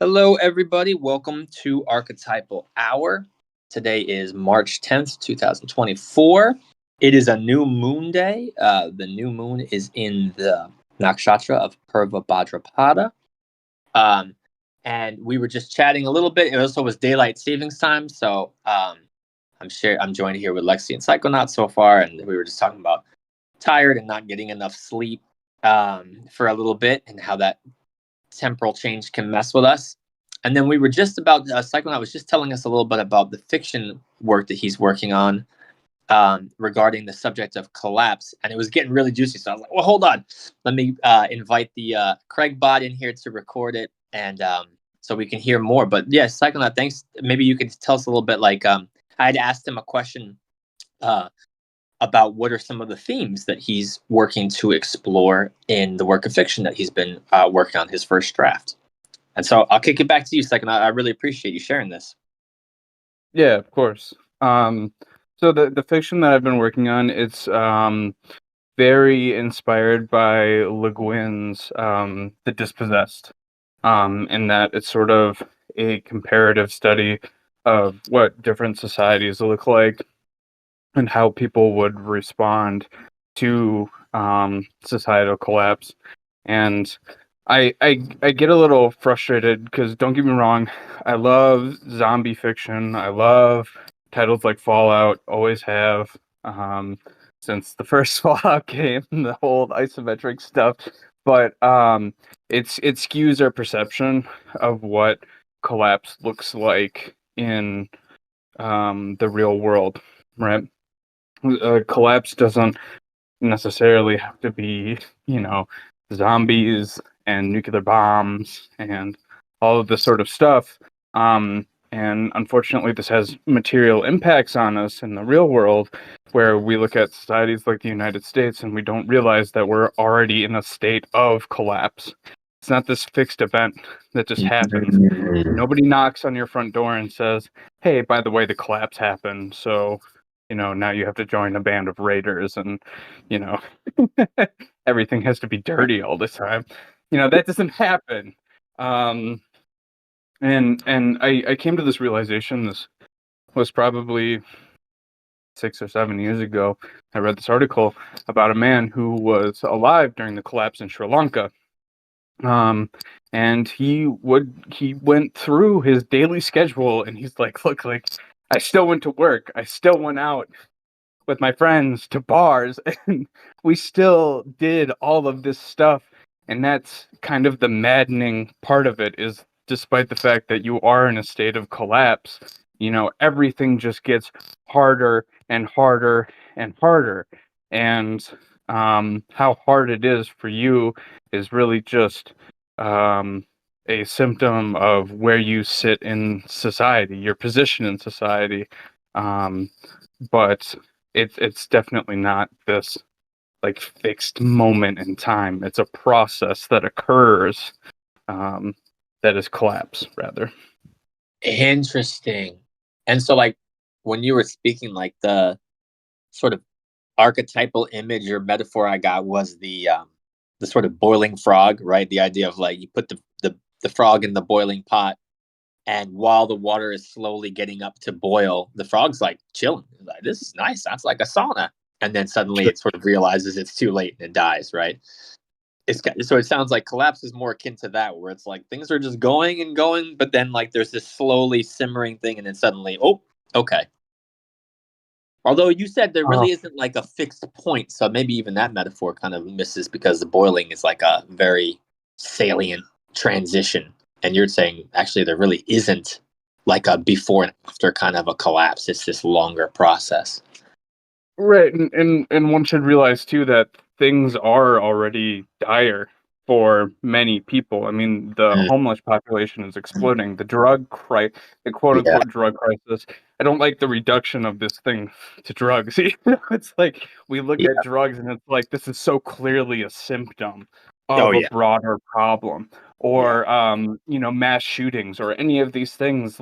Hello, everybody. Welcome to Archetypal Hour. Today is March 10th, 2024. It is a new moon day. The new moon is in the nakshatra of Purva Bhadrapada. And we were just chatting a little bit. It also was daylight savings time. So I'm joined here with Lexi and Psychonaut so far. And we were just talking about tired and not getting enough sleep for a little bit and how that temporal change can mess with us. And then we were just about, Psychonaut was just telling us a little bit about the fiction work that he's working on regarding the subject of collapse. And it was getting really juicy. So I was like, well, hold on. Let me invite the Craig bot in here to record it. And so we can hear more. But yeah, Psychonaut, thanks. Maybe you could tell us a little bit, like I had asked him a question about what are some of the themes that he's working to explore in the work of fiction that he's been working on his first draft. And so I'll kick it back to you, Second. I really appreciate you sharing this. Yeah, of course. So the fiction that I've been working on, it's very inspired by Le Guin's The Dispossessed, in that it's sort of a comparative study of what different societies look like and how people would respond to societal collapse. And I get a little frustrated because, don't get me wrong, I love zombie fiction. I love titles like Fallout, always have, since the first Fallout game, the whole isometric stuff. But it skews our perception of what collapse looks like in the real world, right? Collapse doesn't necessarily have to be, zombies and nuclear bombs and all of this sort of stuff. And unfortunately, this has material impacts on us in the real world, where we look at societies like the United States and we don't realize that we're already in a state of collapse. It's not this fixed event that just happens. Nobody knocks on your front door and says, hey, by the way, the collapse happened, so now you have to join a band of raiders and, everything has to be dirty all the time. That doesn't happen. And I came to this realization. This was probably 6 or 7 years ago. I read this article about a man who was alive during the collapse in Sri Lanka. And he went through his daily schedule and he's like, look, I still went to work. I still went out with my friends to bars, and we still did all of this stuff. And that's kind of the maddening part of it, is despite the fact that you are in a state of collapse, everything just gets harder and harder and harder. And how hard it is for you is really just a symptom of where you sit in society, your position in society. But it's definitely not this fixed moment in time. It's a process that occurs, that is collapse, rather. Interesting. And so, when you were speaking, the sort of archetypal image or metaphor I got was the sort of boiling frog, right? The idea of you put the frog in the boiling pot, and while the water is slowly getting up to boil, the frog's chilling. Like, this is nice. That's like a sauna. And then suddenly it sort of realizes it's too late and it dies, right? So it sounds like collapse is more akin to that, where it's things are just going and going, but then there's this slowly simmering thing, and then suddenly, oh, okay. Although you said there really isn't a fixed point, so maybe even that metaphor kind of misses, because the boiling is a very salient transition. And you're saying, actually, there really isn't a before and after kind of a collapse. It's this longer process. Right. And one should realize, too, that things are already dire for many people. I mean, the homeless population is exploding. The quote-unquote drug crisis. I don't like the reduction of this thing to drugs. It's we look at drugs and it's this is so clearly a symptom of a broader problem. Or mass shootings or any of these things.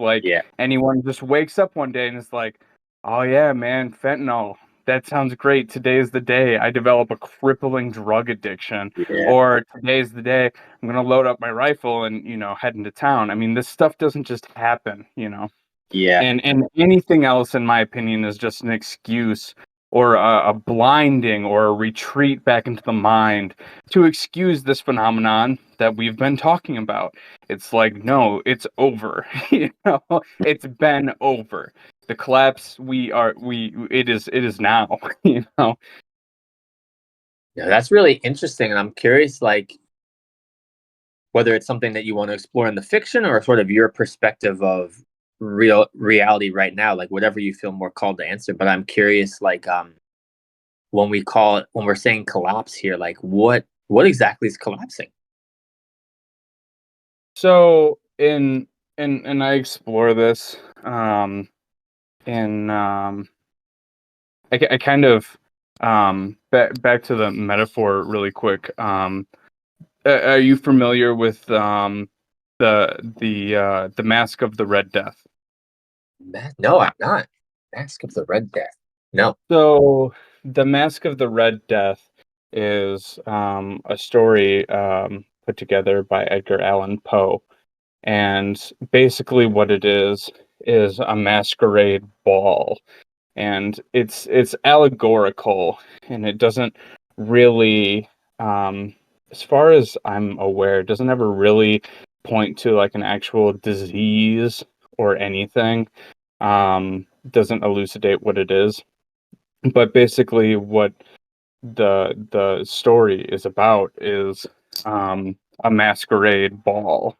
Anyone just wakes up one day and is like, oh yeah, man, fentanyl, that sounds great. Today's the day I develop a crippling drug addiction, Yeah. or today's the day I'm going to load up my rifle and, head into town. I mean, this stuff doesn't just happen, Yeah. and anything else, in my opinion, is just an excuse or a blinding or a retreat back into the mind to excuse this phenomenon that we've been talking about. It's like, no, it's over. It's been over. The collapse it is now. Yeah, that's really interesting. And I'm curious, like, whether it's something that you want to explore in the fiction or sort of your perspective of real reality right now, like whatever you feel more called to answer. But I'm curious, like, when we're saying collapse here, like what exactly is collapsing? So and I explore this in I kind of back to the metaphor really quick. Are you familiar with the Mask of the Red Death? No, I'm not. Mask of the Red Death. No. So the Mask of the Red Death is a story put together by Edgar Allan Poe, and basically what it is a masquerade ball, and it's allegorical, and it doesn't really, um, as far as I'm aware, it doesn't ever really point to like an actual disease or anything. Doesn't elucidate what it is, but basically what the story is about is a masquerade ball,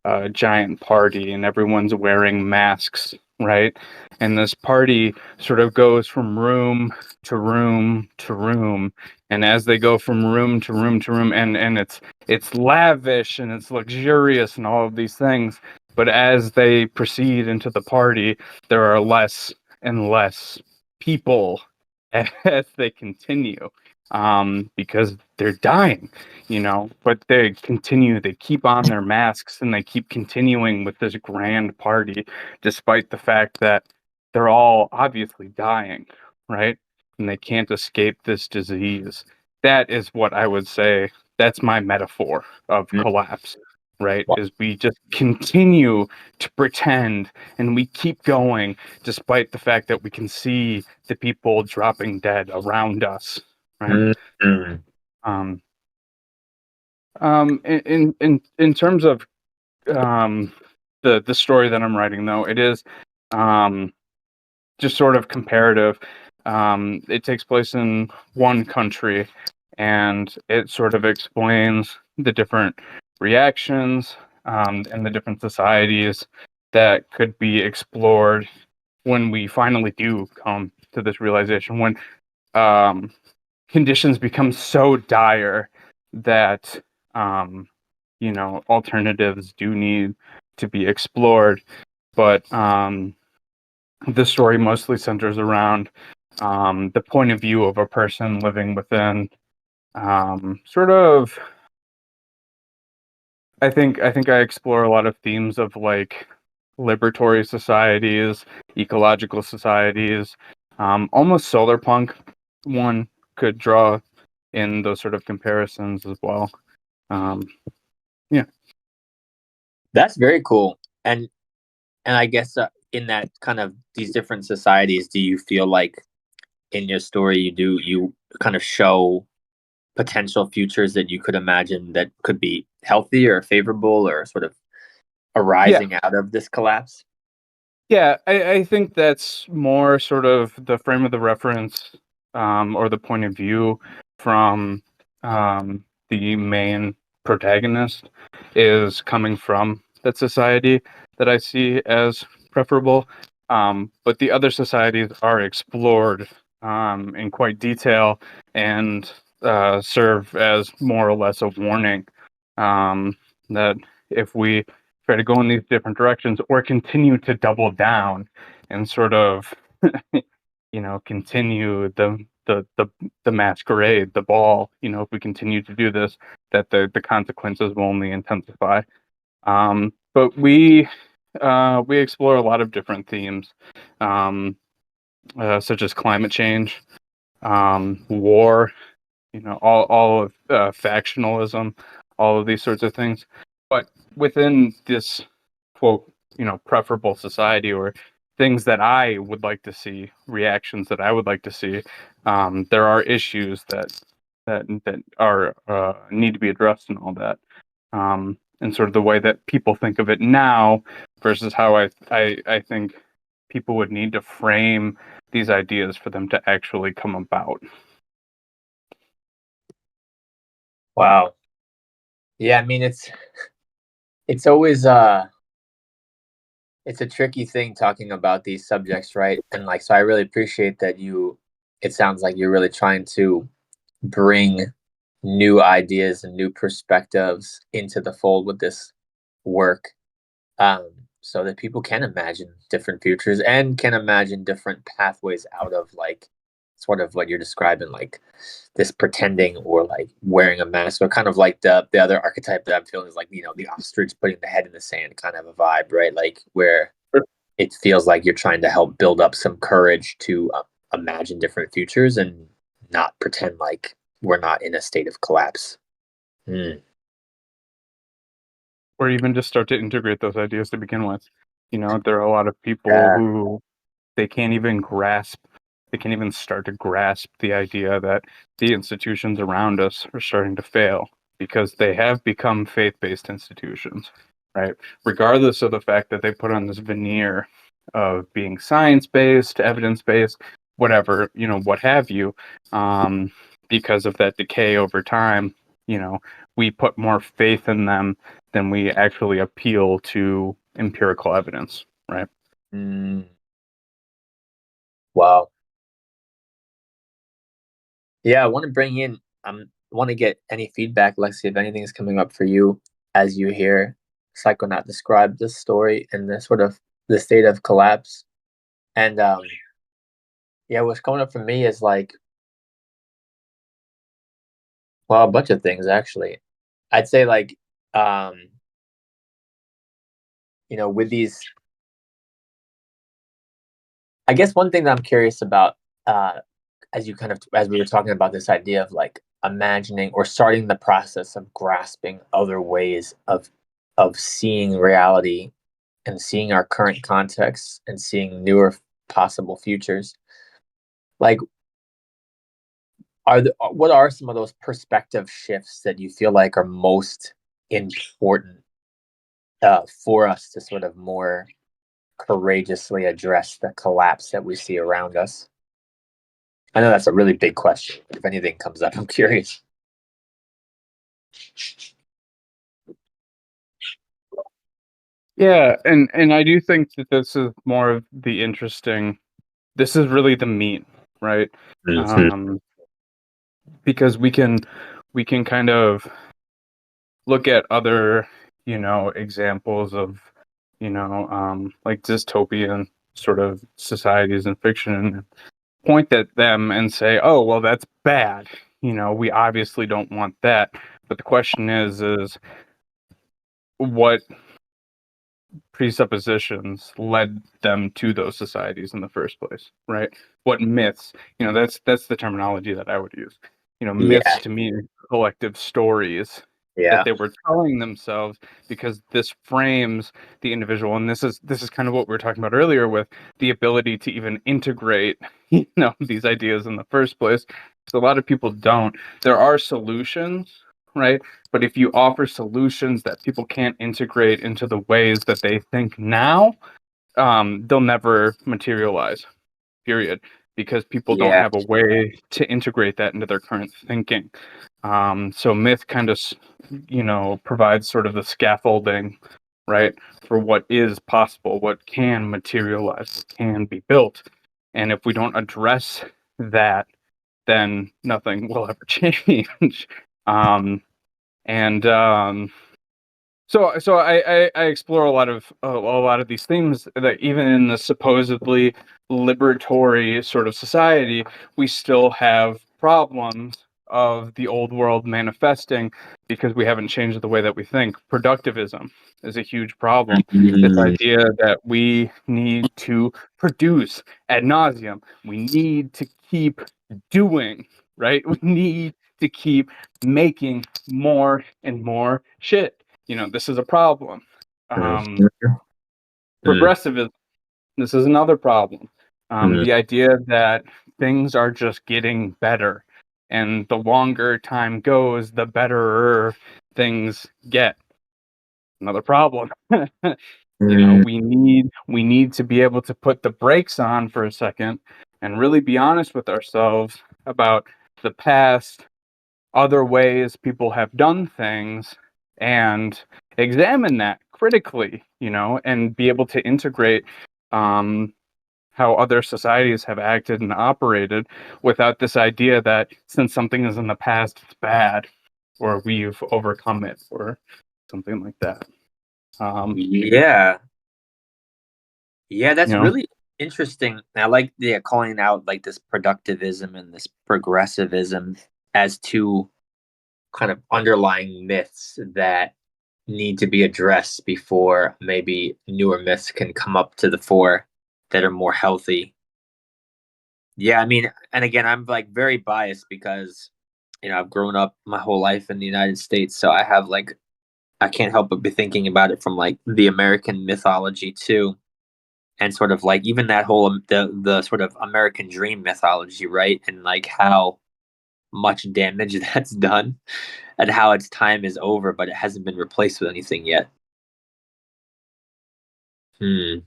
a giant party, and everyone's wearing masks, right? And this party sort of goes from room to room to room, and as they go from room to room to room, and it's lavish and it's luxurious and all of these things, but as they proceed into the party, there are less and less people as they continue, because they're dying, but they keep on their masks and they keep continuing with this grand party despite the fact that they're all obviously dying, right? And they can't escape this disease. That is what I would say. That's my metaphor of Mm. collapse, right? Wow. Is we just continue to pretend and we keep going despite the fact that we can see the people dropping dead around us, right? Mm. Um, in terms of the story that I'm writing, though, it is um, just sort of comparative. It takes place in one country, and it sort of explains the different reactions and the different societies that could be explored when we finally do come to this realization, when um, conditions become so dire that alternatives do need to be explored. But the story mostly centers around the point of view of a person living within sort of. I think I explore a lot of themes of like liberatory societies, ecological societies, almost solar punk. One could draw in those sort of comparisons as well. Um, yeah. That's very cool. And I guess in that kind of these different societies, do you feel like in your story you kind of show potential futures that you could imagine that could be healthy or favorable or sort of Yeah. arising out of this collapse? Yeah, I think that's more sort of the frame of the reference, or the point of view from the main protagonist is coming from that society that I see as preferable. But the other societies are explored in quite detail and serve as more or less a warning, that if we try to go in these different directions or continue to double down and sort of continue the masquerade, the ball, if we continue to do this, that the consequences will only intensify. But we explore a lot of different themes. um such as climate change, war, all of factionalism, all of these sorts of things. But within this quote, preferable society, or things that I would like to see, reactions that I would like to see, there are issues that are need to be addressed and all that. And sort of the way that people think of it now versus how I think people would need to frame these ideas for them to actually come about. Wow. Yeah, I mean it's always it's a tricky thing talking about these subjects, right? And like, so I really appreciate that it sounds like you're really trying to bring new ideas and new perspectives into the fold with this work, so that people can imagine different futures and can imagine different pathways out of like sort of what you're describing, like this pretending or like wearing a mask, or kind of like the other archetype that I'm feeling is like, the ostrich putting the head in the sand kind of a vibe, right? Like where it feels like you're trying to help build up some courage to imagine different futures and not pretend like we're not in a state of collapse. Or even just start to integrate those ideas to begin with. There are a lot of people Yeah. who they can't even start to grasp the idea that the institutions around us are starting to fail because they have become faith-based institutions, right? Regardless of the fact that they put on this veneer of being science-based, evidence-based, whatever, what have you, because of that decay over time, we put more faith in them than we actually appeal to empirical evidence, right? Wow. Yeah, I want to bring in. Want to get any feedback, Lexi, if anything is coming up for you as you hear Psychonaut describe this story and the sort of the state of collapse. And yeah, what's coming up for me is like, well, a bunch of things actually. I'd say like, with these, I guess one thing that I'm curious about, as we were talking about this idea of like imagining or starting the process of grasping other ways of seeing reality and seeing our current context and seeing newer possible futures. Like, what are some of those perspective shifts that you feel like are most important for us to sort of more courageously address the collapse that we see around us? I know that's a really big question, but if anything comes up, I'm curious. Yeah, and I do think that this is more of the interesting. This is really the meat, right? Mm-hmm. Because we can kind of look at other, examples of, like dystopian sort of societies in fiction, and point at them and say, oh, well, that's bad. We obviously don't want that. But the question is what presuppositions led them to those societies in the first place, right? What myths? That's the terminology that I would use. Myths Yeah, to me are collective stories that yeah, they were telling themselves, because this frames the individual, and this is kind of what we were talking about earlier with the ability to even integrate these ideas in the first place. So a lot of people don't. There are solutions, right? But if you offer solutions that people can't integrate into the ways that they think now, they'll never materialize, period, because people don't yeah, have a way to integrate that into their current thinking. So myth kind of, provides sort of the scaffolding, right, for what is possible, what can materialize, what can be built. And if we don't address that, then nothing will ever change. And so I explore a lot of these themes that even in the supposedly liberatory sort of society, we still have problems of the old world manifesting because we haven't changed the way that we think. Productivism is a huge problem. This idea that we need to produce ad nauseum, we need to keep doing, right? We need to keep making more and more shit. This is a problem. Progressivism, this is another problem. The idea that things are just getting better, and the longer time goes, the betterer things get. Another problem. We need to be able to put the brakes on for a second and really be honest with ourselves about the past, other ways people have done things, and examine that critically, and be able to integrate how other societies have acted and operated without this idea that since something is in the past, it's bad, or we've overcome it, or something like that. Yeah, that's really interesting. I like calling out like this productivism and this progressivism as two kind of underlying myths that need to be addressed before maybe newer myths can come up to the fore that are more healthy. Yeah, I mean, and again, I'm like very biased because I've grown up my whole life in the United States, so I can't help but be thinking about it from like the American mythology too, and sort of like even that whole the sort of American dream mythology, right? And like how much damage that's done, and how its time is over, but it hasn't been replaced with anything yet. Hmm.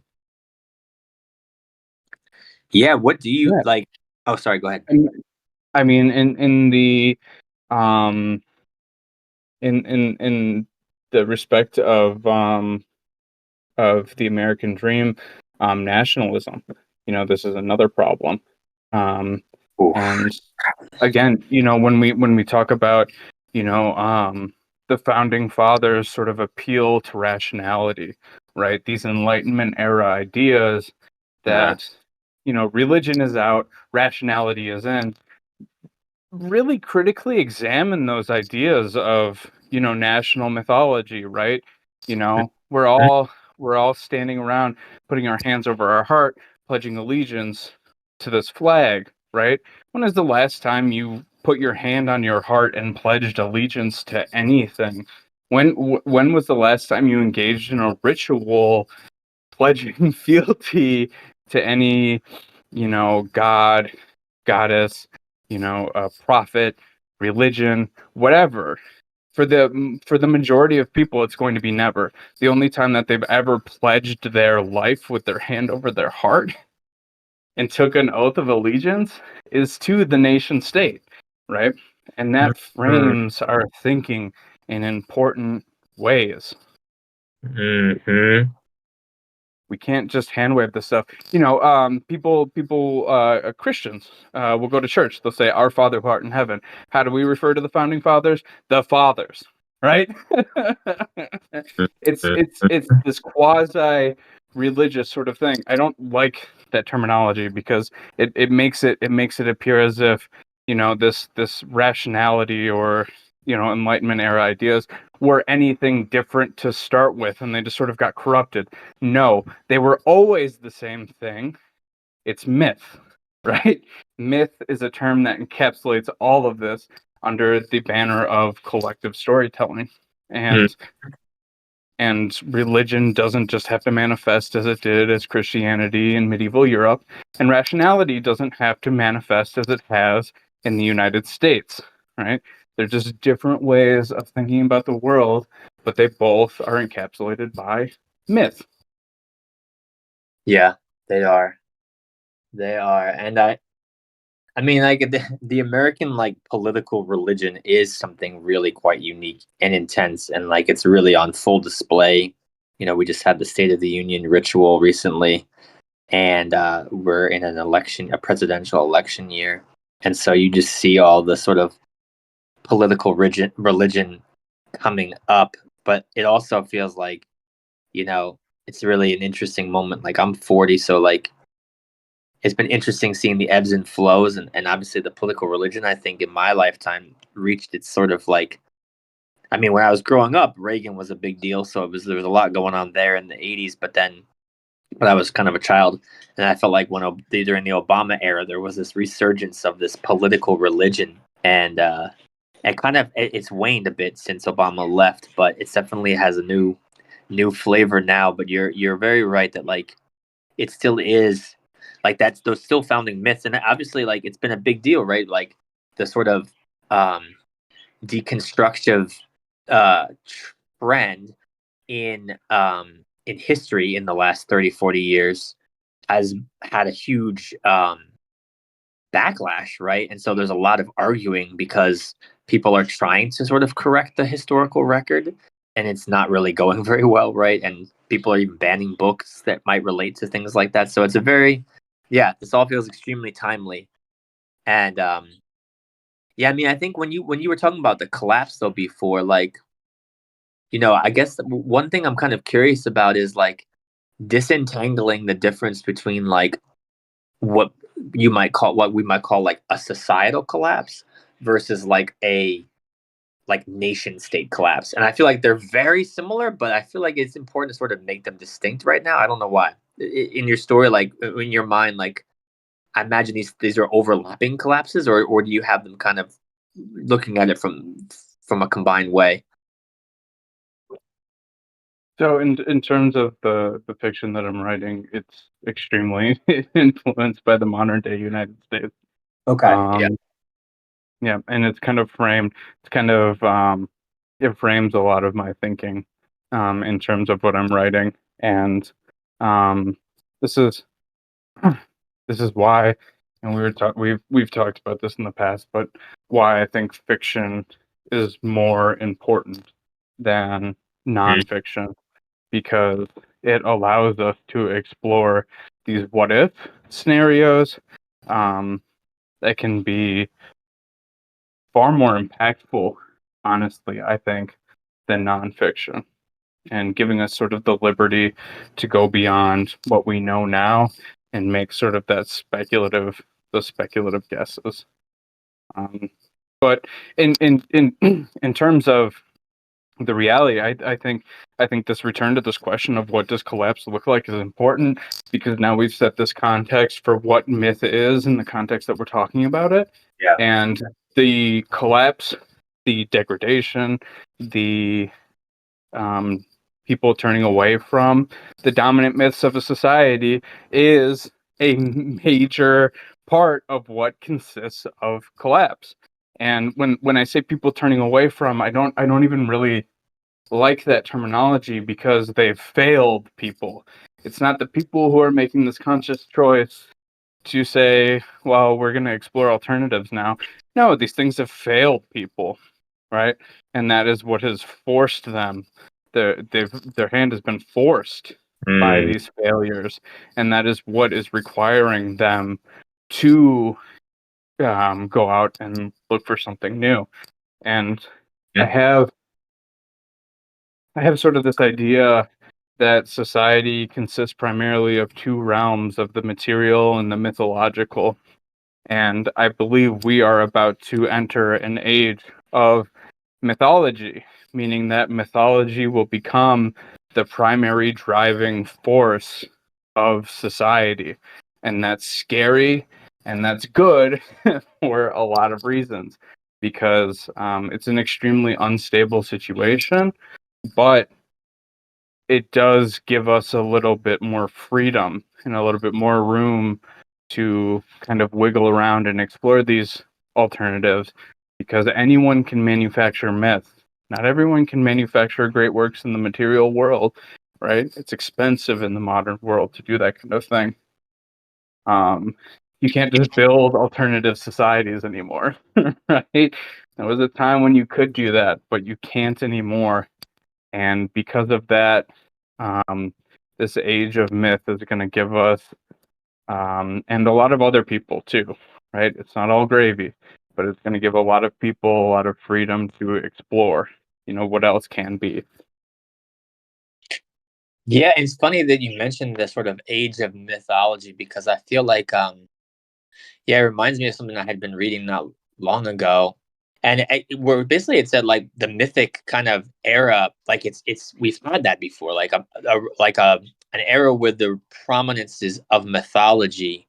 Yeah. What do you Yeah. like? Oh, sorry. Go ahead. I mean, in the um in the respect of the American dream, nationalism, this is another problem. Oof. And again, when we talk about, the founding fathers sort of appeal to rationality, right? These Enlightenment era ideas Uh, that, religion is out, rationality is in. Really critically examine those ideas of, national mythology, right? We're all standing around putting our hands over our heart, pledging allegiance to this flag, right? When is the last time you put your hand on your heart and pledged allegiance to anything? When was the last time you engaged in a ritual pledging fealty to any, god, goddess, a prophet, religion, whatever? For the majority of people, it's going to be never. The only time that they've ever pledged their life with their hand over their heart and took an oath of allegiance is to the nation state, right? And that frames our thinking in important ways. mm-hmm. We can't just hand wave this stuff. Christians will go to church. They'll say, "Our Father who art in heaven." How do we refer to the founding fathers? The fathers, right? It's this quasi religious sort of thing. I don't like that terminology because it makes it appear as if this rationality or Enlightenment era ideas were anything different to start with, and they just sort of got corrupted. No, they were always the same thing. It's myth, right? Myth is a term that encapsulates all of this under the banner of collective storytelling. And religion doesn't just have to manifest as it did as Christianity in medieval Europe, and rationality doesn't have to manifest as it has in the United States, right? They're just different ways of thinking about the world, but they both are encapsulated by myth. Yeah, they are. They are, and I mean, like the American like political religion is something really quite unique and intense, and like it's really on full display. We just had the State of the Union ritual recently, and we're in a presidential election year, and so you just see all the sort of political religion coming up, but it also feels like, it's really an interesting moment. Like I'm 40, so like it's been interesting seeing the ebbs and flows, and obviously the political religion, I think, in my lifetime reached its sort of like, I mean, when I was growing up, Reagan was a big deal, so there was a lot going on there in the '80s. But I was kind of a child, and I felt like during the Obama era, there was this resurgence of this political religion, and it's waned a bit since Obama left, but it definitely has a new flavor now. But you're very right that like it still is like that's those still founding myths, and obviously like it's been a big deal, right? Like the sort of um, deconstructive uh, trend in history in the last 30-40 years has had a huge backlash, right? And so there's a lot of arguing because people are trying to sort of correct the historical record, and it's not really going very well, right? And people are even banning books that might relate to things like that. So it's a very, yeah, this all feels extremely timely. And yeah, I mean, I think when you were talking about the collapse though before, like, I guess one thing I'm kind of curious about is like disentangling the difference between like what what we might call like a societal collapse versus like a like nation state collapse. And I feel like they're very similar, but I feel like it's important to sort of make them distinct right now. I don't know why. In your story, like in your mind, like I imagine these are overlapping collapses, or do you have them kind of looking at it from a combined way? So in terms of the fiction that I'm writing, it's extremely influenced by the modern day United States. Okay. Yeah. Um, yeah, and it's kind of framed. It's kind of it frames a lot of my thinking in terms of what I'm writing, and um, this is this is why, and we've talked about this in the past, but why I think fiction is more important than Mm. nonfiction, because it allows us to explore these what if scenarios um, that can be far more impactful, honestly, I think, than nonfiction, and giving us sort of the liberty to go beyond what we know now and make sort of the speculative guesses. Um, but in terms of the reality, I think this return to this question of what does collapse look like is important, because now we've set this context for what myth is in the context that we're talking about it. Yeah. And the collapse, the degradation, the um, people turning away from the dominant myths of a society is a major part of what consists of collapse. And when I say people turning away from, I don't even really like that terminology, because they've failed people. It's not the people who are making this conscious choice to say, well, we're going to explore alternatives now. No, these things have failed people, right? And that is what has forced them. Their hand has been forced by Mm. these failures, and that is what is requiring them to go out and look for something new. And I Yeah. have I have sort of this idea that society consists primarily of two realms, of the material and the mythological. And I believe we are about to enter an age of mythology, meaning that mythology will become the primary driving force of society. And that's scary, and that's good for a lot of reasons, because it's an extremely unstable situation, but it does give us a little bit more freedom and a little bit more room to kind of wiggle around and explore these alternatives, because anyone can manufacture myth. Not everyone can manufacture great works in the material world, right? It's expensive in the modern world to do that kind of thing. Um, you can't just build alternative societies anymore, right? There was a time when you could do that, but you can't anymore. And because of that, um, this age of myth is going to give us, and a lot of other people too, right? It's not all gravy, but it's going to give a lot of people a lot of freedom to explore, what else can be. Yeah, it's funny that you mentioned the sort of age of mythology because I feel like yeah, it reminds me of something I had been reading not long ago, and where basically it said like the mythic kind of era, like it's we've had that before, like a an era where the prominences of mythology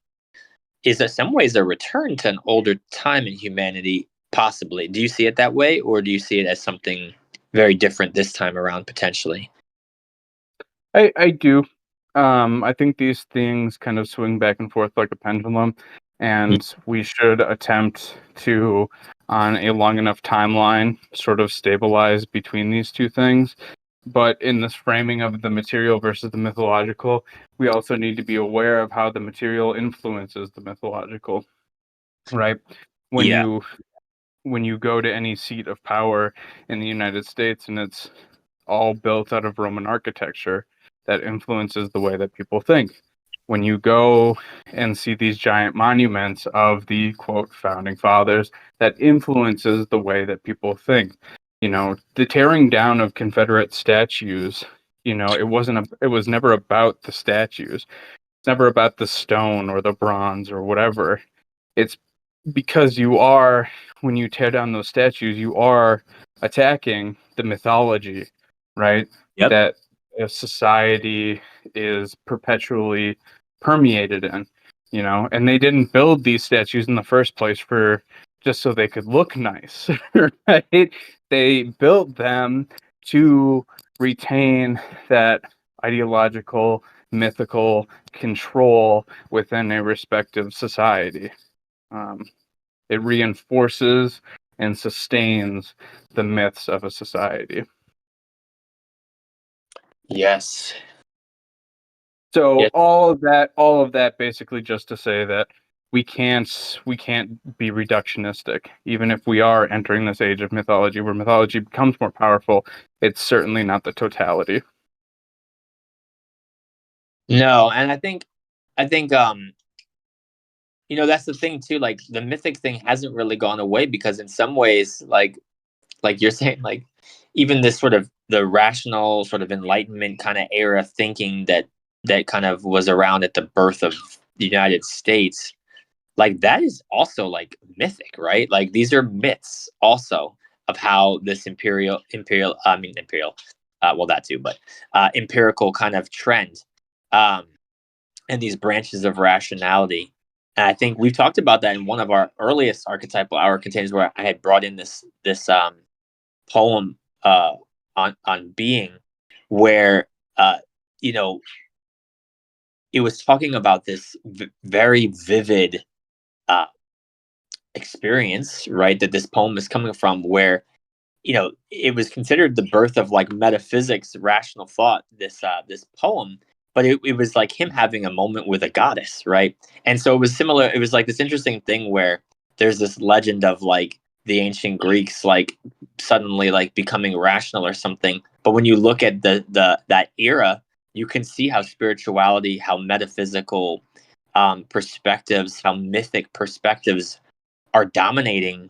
is in some ways a return to an older time in humanity. Possibly, do you see it that way, or do you see it as something very different this time around potentially? I do. I think these things kind of swing back and forth like a pendulum, and we should attempt to, on a long enough timeline, sort of stabilize between these two things. But in this framing of the material versus the mythological, we also need to be aware of how the material influences the mythological, right? When Yeah. you when you go to any seat of power in the United States and it's all built out of Roman architecture, that influences the way that people think. When you go and see these giant monuments of the quote founding fathers, that influences the way that people think. You know, the tearing down of Confederate statues, it was never about the statues. It's never about the stone or the bronze or whatever. It's because when you tear down those statues, you are attacking the mythology, right? Yep. That a society is perpetually permeated in, and they didn't build these statues in the first place for just so they could look nice, right? They built them to retain that ideological, mythical control within a respective society. Um, it reinforces and sustains the myths of a society. Yes. So Yes. all of that basically just to say that we can't be reductionistic. Even if we are entering this age of mythology where mythology becomes more powerful, it's certainly not the totality. No, and I think that's the thing too, like the mythic thing hasn't really gone away because in some ways like you're saying, like even this sort of the rational sort of enlightenment kind of era thinking that kind of was around at the birth of the United States, like that is also like mythic, right? Like these are myths also of how this imperial I mean imperial well that too, but empirical kind of trend um and these branches of rationality. And I think we've talked about that in one of our earliest archetypal hour containers where I had brought in this poem on being, where uh, you know it was talking about this very vivid uh, experience, right? That this poem is coming from, where it was considered the birth of like metaphysics, rational thought. This poem, but it was like him having a moment with a goddess, right? And so it was similar. It was like this interesting thing where there's this legend of like the ancient Greeks like suddenly like becoming rational or something. But when you look at the that era, you can see how spirituality, how metaphysical perspectives, how mythic perspectives are dominating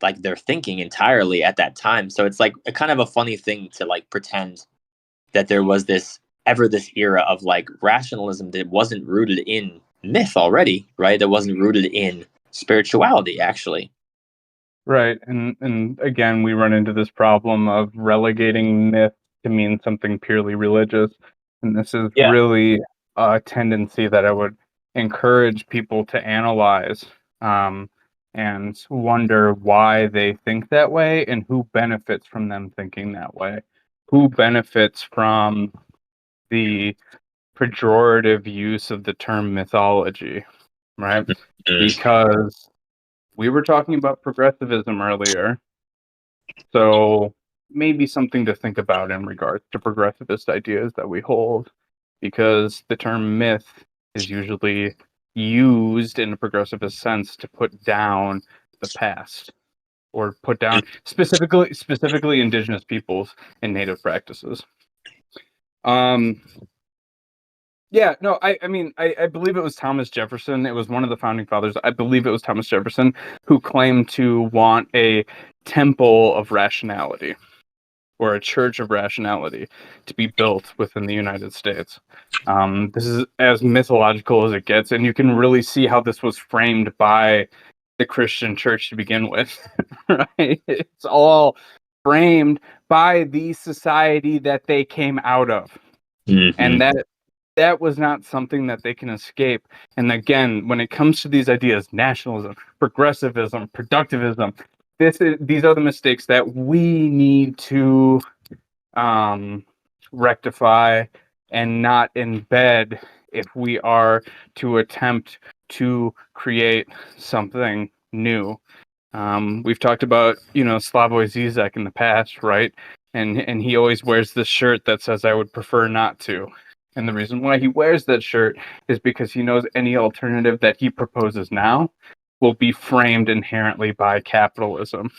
like their thinking entirely at that time. So it's like a kind of a funny thing to like pretend that there was this era of like rationalism that wasn't rooted in myth already, right? That wasn't rooted in spirituality actually. Right. And again, we run into this problem of relegating myth to mean something purely religious. And this is Yeah. really a tendency that I would encourage people to analyze, um, and wonder why they think that way and who benefits from them thinking that way. Who benefits from the pejorative use of the term mythology, right? Mm. Because we were talking about progressivism earlier, so maybe something to think about in regards to progressivist ideas that we hold, because the term myth is usually used in a progressivist sense to put down the past or put down specifically indigenous peoples and native practices. Um, Yeah, no, I mean, I believe it was Thomas Jefferson. It was one of the founding fathers. I believe it was Thomas Jefferson who claimed to want a temple of rationality, or a church of rationality to be built within the United States. This is as mythological as it gets, and you can really see how this was framed by the Christian church to begin with, right? It's all framed by the society that they came out of. And that was not something that they can escape. And again, when it comes to these ideas, nationalism, progressivism, productivism, these are the mistakes that we need to rectify and not embed if we are to attempt to create something new. We've talked about, Slavoj Zizek in the past, right? And he always wears this shirt that says, "I would prefer not to." And the reason why he wears that shirt is because he knows any alternative that he proposes now will be framed inherently by capitalism,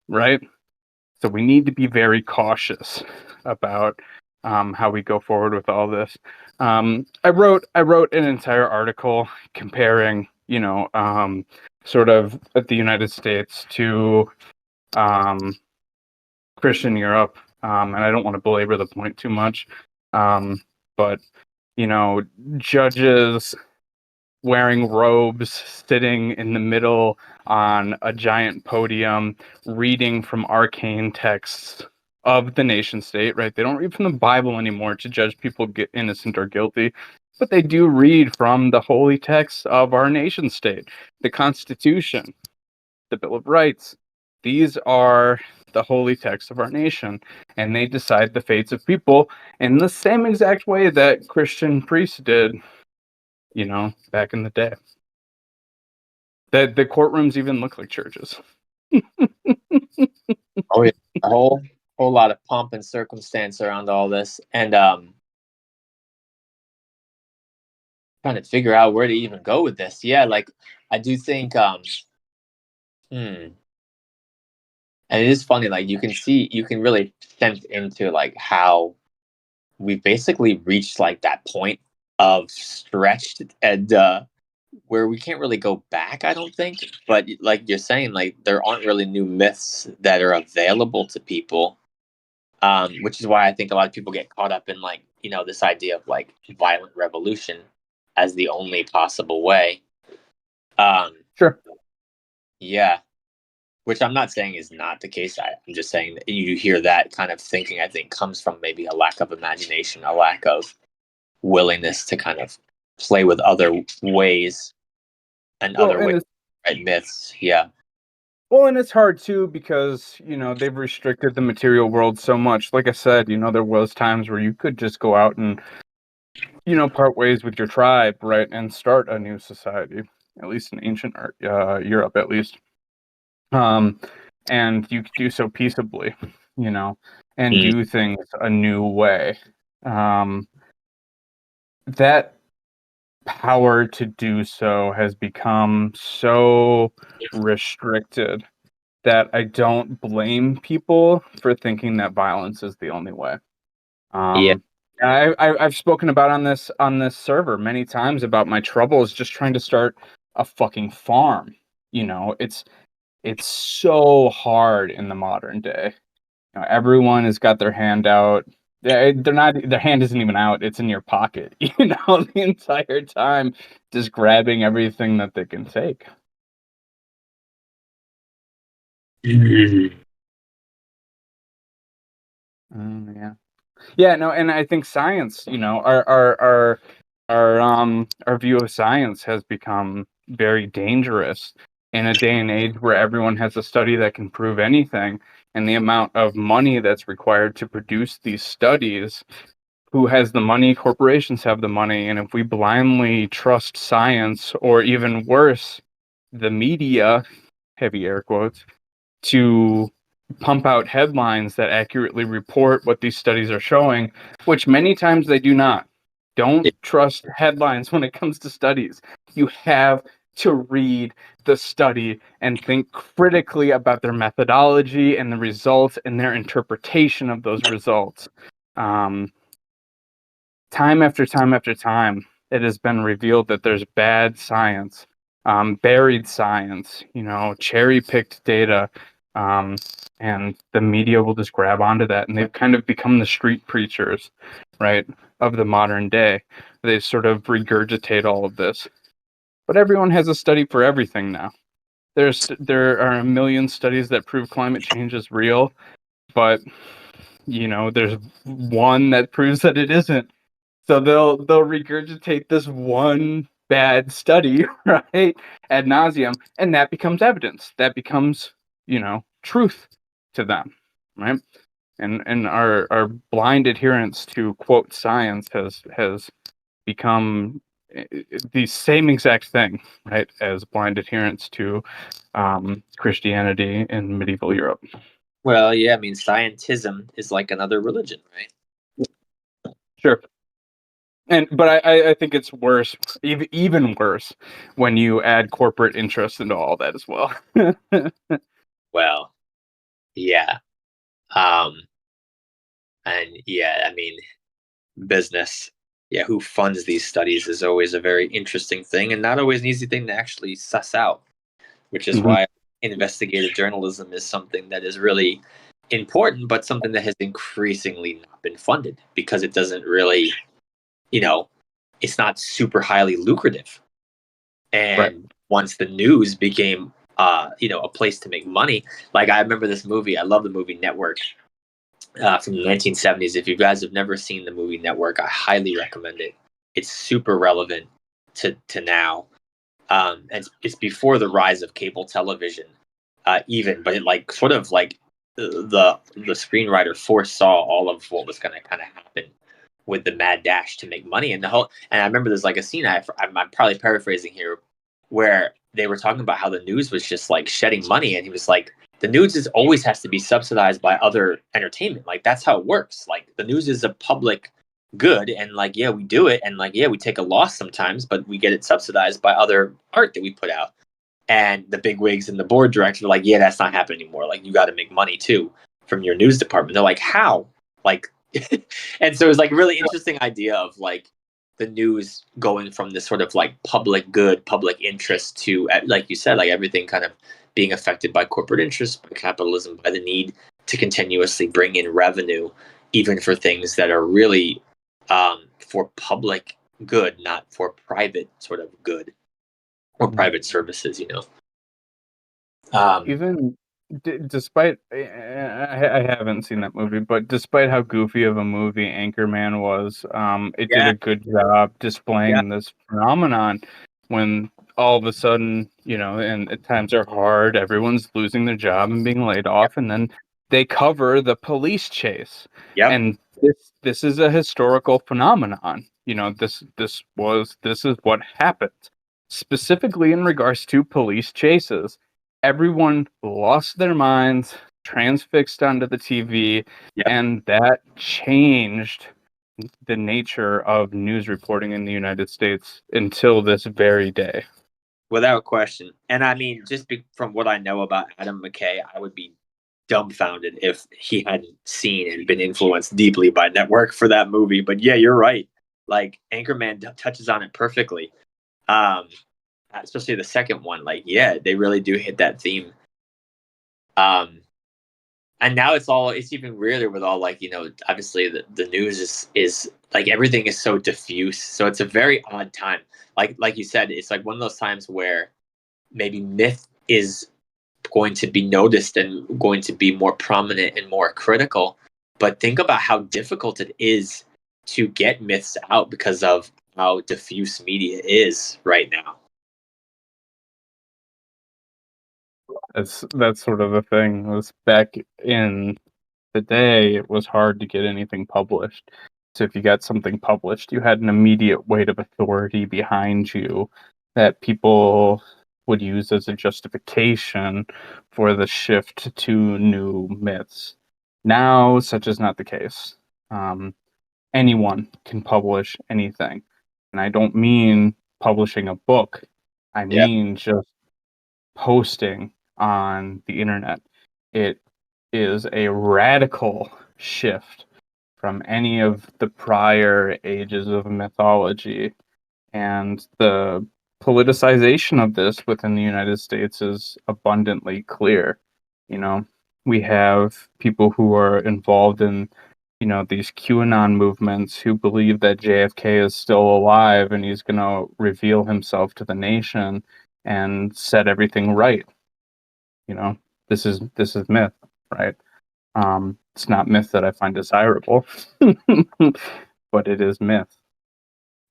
right? So we need to be very cautious about how we go forward with all this. I wrote an entire article comparing, sort of the United States to Christian Europe, and I don't want to belabor the point too much, but judges wearing robes, sitting in the middle on a giant podium, reading from arcane texts of the nation state, right? They don't read from the Bible anymore to judge people innocent or guilty, but they do read from the holy texts of our nation state, the Constitution, the Bill of Rights. These are the holy texts of our nation, and they decide the fates of people in the same exact way that Christian priests did, back in the day. The courtrooms even look like churches. Oh yeah, a whole lot of pomp and circumstance around all this, and trying to figure out where to even go with this. Yeah, like I do think, and it is funny. Like you can really sense into like how we basically reached like that point of stretched and where we can't really go back, I don't think. But like you're saying, like there aren't really new myths that are available to people, which is why I think a lot of people get caught up in like this idea of like violent revolution as the only possible way. Sure. Yeah, which I'm not saying is not the case. I'm just saying that you hear that kind of thinking. I think comes from maybe a lack of imagination, a lack of willingness to kind of play with other ways and other ways, right? Myths. Yeah. Well, and it's hard too because, they've restricted the material world so much. Like I said, there was times where you could just go out and, part ways with your tribe, right, and start a new society, at least in ancient Europe, at least. And you could do so peaceably, and do things a new way. That power to do so has become so restricted that I don't blame people for thinking that violence is the only way. Yeah. I've spoken about on this server many times about my troubles just trying to start a fucking farm. It's so hard in the modern day. Everyone has got their hand out. They're not. Their hand isn't even out. It's in your pocket. The entire time, just grabbing everything that they can take. Yeah. No, and I think science. Our view of science has become very dangerous in a day and age where everyone has a study that can prove anything, and the amount of money that's required to produce these studies. Who has the money? Corporations have the money, and if we blindly trust science, or even worse, the media, heavy air quotes, to pump out headlines that accurately report what these studies are showing, which many times they do not. Don't trust headlines when it comes to studies. You have to read the study and think critically about their methodology and the results and their interpretation of those results. Time after time after time, it has been revealed that there's bad science, buried science, cherry-picked data And the media will just grab onto that, and they've kind of become the street preachers, right, of the modern day. They sort of regurgitate all of this. But everyone has a study for everything now. There are a million studies that prove climate change is real, but there's one that proves that it isn't. So they'll regurgitate this one bad study, right, ad nauseum, and that becomes evidence. That becomes, truth to them, right? And our blind adherence to quote science has become the same exact thing, right, as blind adherence to Christianity in medieval Europe. Well, yeah, I mean, scientism is like another religion, right? Sure. But I think it's worse, even worse, when you add corporate interest into all that as well. Well, yeah. And yeah, I mean, business, yeah, who funds these studies is always a very interesting thing and not always an easy thing to actually suss out, which is Mhm. why investigative journalism is something that is really important, but something that has increasingly not been funded because it doesn't really, you know, it's not super highly lucrative. Right. And once the news became, a place to make money, like I remember this movie, I love the movie Network from the 1970s. If you guys have never seen the movie Network, I highly recommend it. It's super relevant to now. And it's before the rise of cable television, even, but it like sort of like the screenwriter foresaw all of what was going to kind of happen with the mad dash to make money and the whole. And I remember there's like a scene I'm probably paraphrasing here where they were talking about how the news was just like shedding money, and he was like, the news is always has to be subsidized by other entertainment. Like that's how it works. Like the news is a public good, and like yeah, we do it, and like yeah, we take a loss sometimes, but we get it subsidized by other art that we put out. And the big wigs and the board directors were like, yeah, that's not happening anymore. Like you got to make money too from your news department. They're like, how? Like, and so it was like a really interesting idea of like the news going from this sort of like public good, public interest to, like you said, like everything kind of being affected by corporate interest, by capitalism, by the need to continuously bring in revenue, even for things that are really for public good, not for private sort of good or Mhm. private services. Um, Even despite I haven't seen that movie, but despite how goofy of a movie Anchorman was, it did yeah, a good job yeah, displaying this phenomenon when all of a sudden, and at times are hard, everyone's losing their job and being laid yep, off, and then they cover the police chase. yep, And this is a historical phenomenon. This is what happened, specifically in regards to police chases. Everyone lost their minds, transfixed onto the TV, yep, and that changed the nature of news reporting in the United States until this very day. without question. And I mean, just from what I know about Adam McKay, I would be dumbfounded if he hadn't seen and been influenced deeply by Network for that movie. But yeah, you're right. Like Anchorman touches on it perfectly. Um, Especially the second one. Like, yeah, they really do hit that theme. Um, and now it's even weirder with all like obviously the news is like everything is so diffuse, so it's a very odd time. Like you said, it's like one of those times where maybe myth is going to be noticed and going to be more prominent and more critical. But think about how difficult it is to get myths out because of how diffuse media is right now. That's sort of the thing. It was back in the day, it was hard to get anything published. So if you got something published, you had an immediate weight of authority behind you that people would use as a justification for the shift to new myths. Now, such is not the case. Um, Anyone can publish anything. And I don't mean publishing a book, I Yeah. mean just posting on the internet. It is a radical shift from any of the prior ages of mythology, and the politicization of this within the United States is abundantly clear. You know, we have people who are involved in, these QAnon movements who believe that JFK is still alive and he's going to reveal himself to the nation and set everything right. This is myth, right? It's not myth that I find desirable, but it is myth.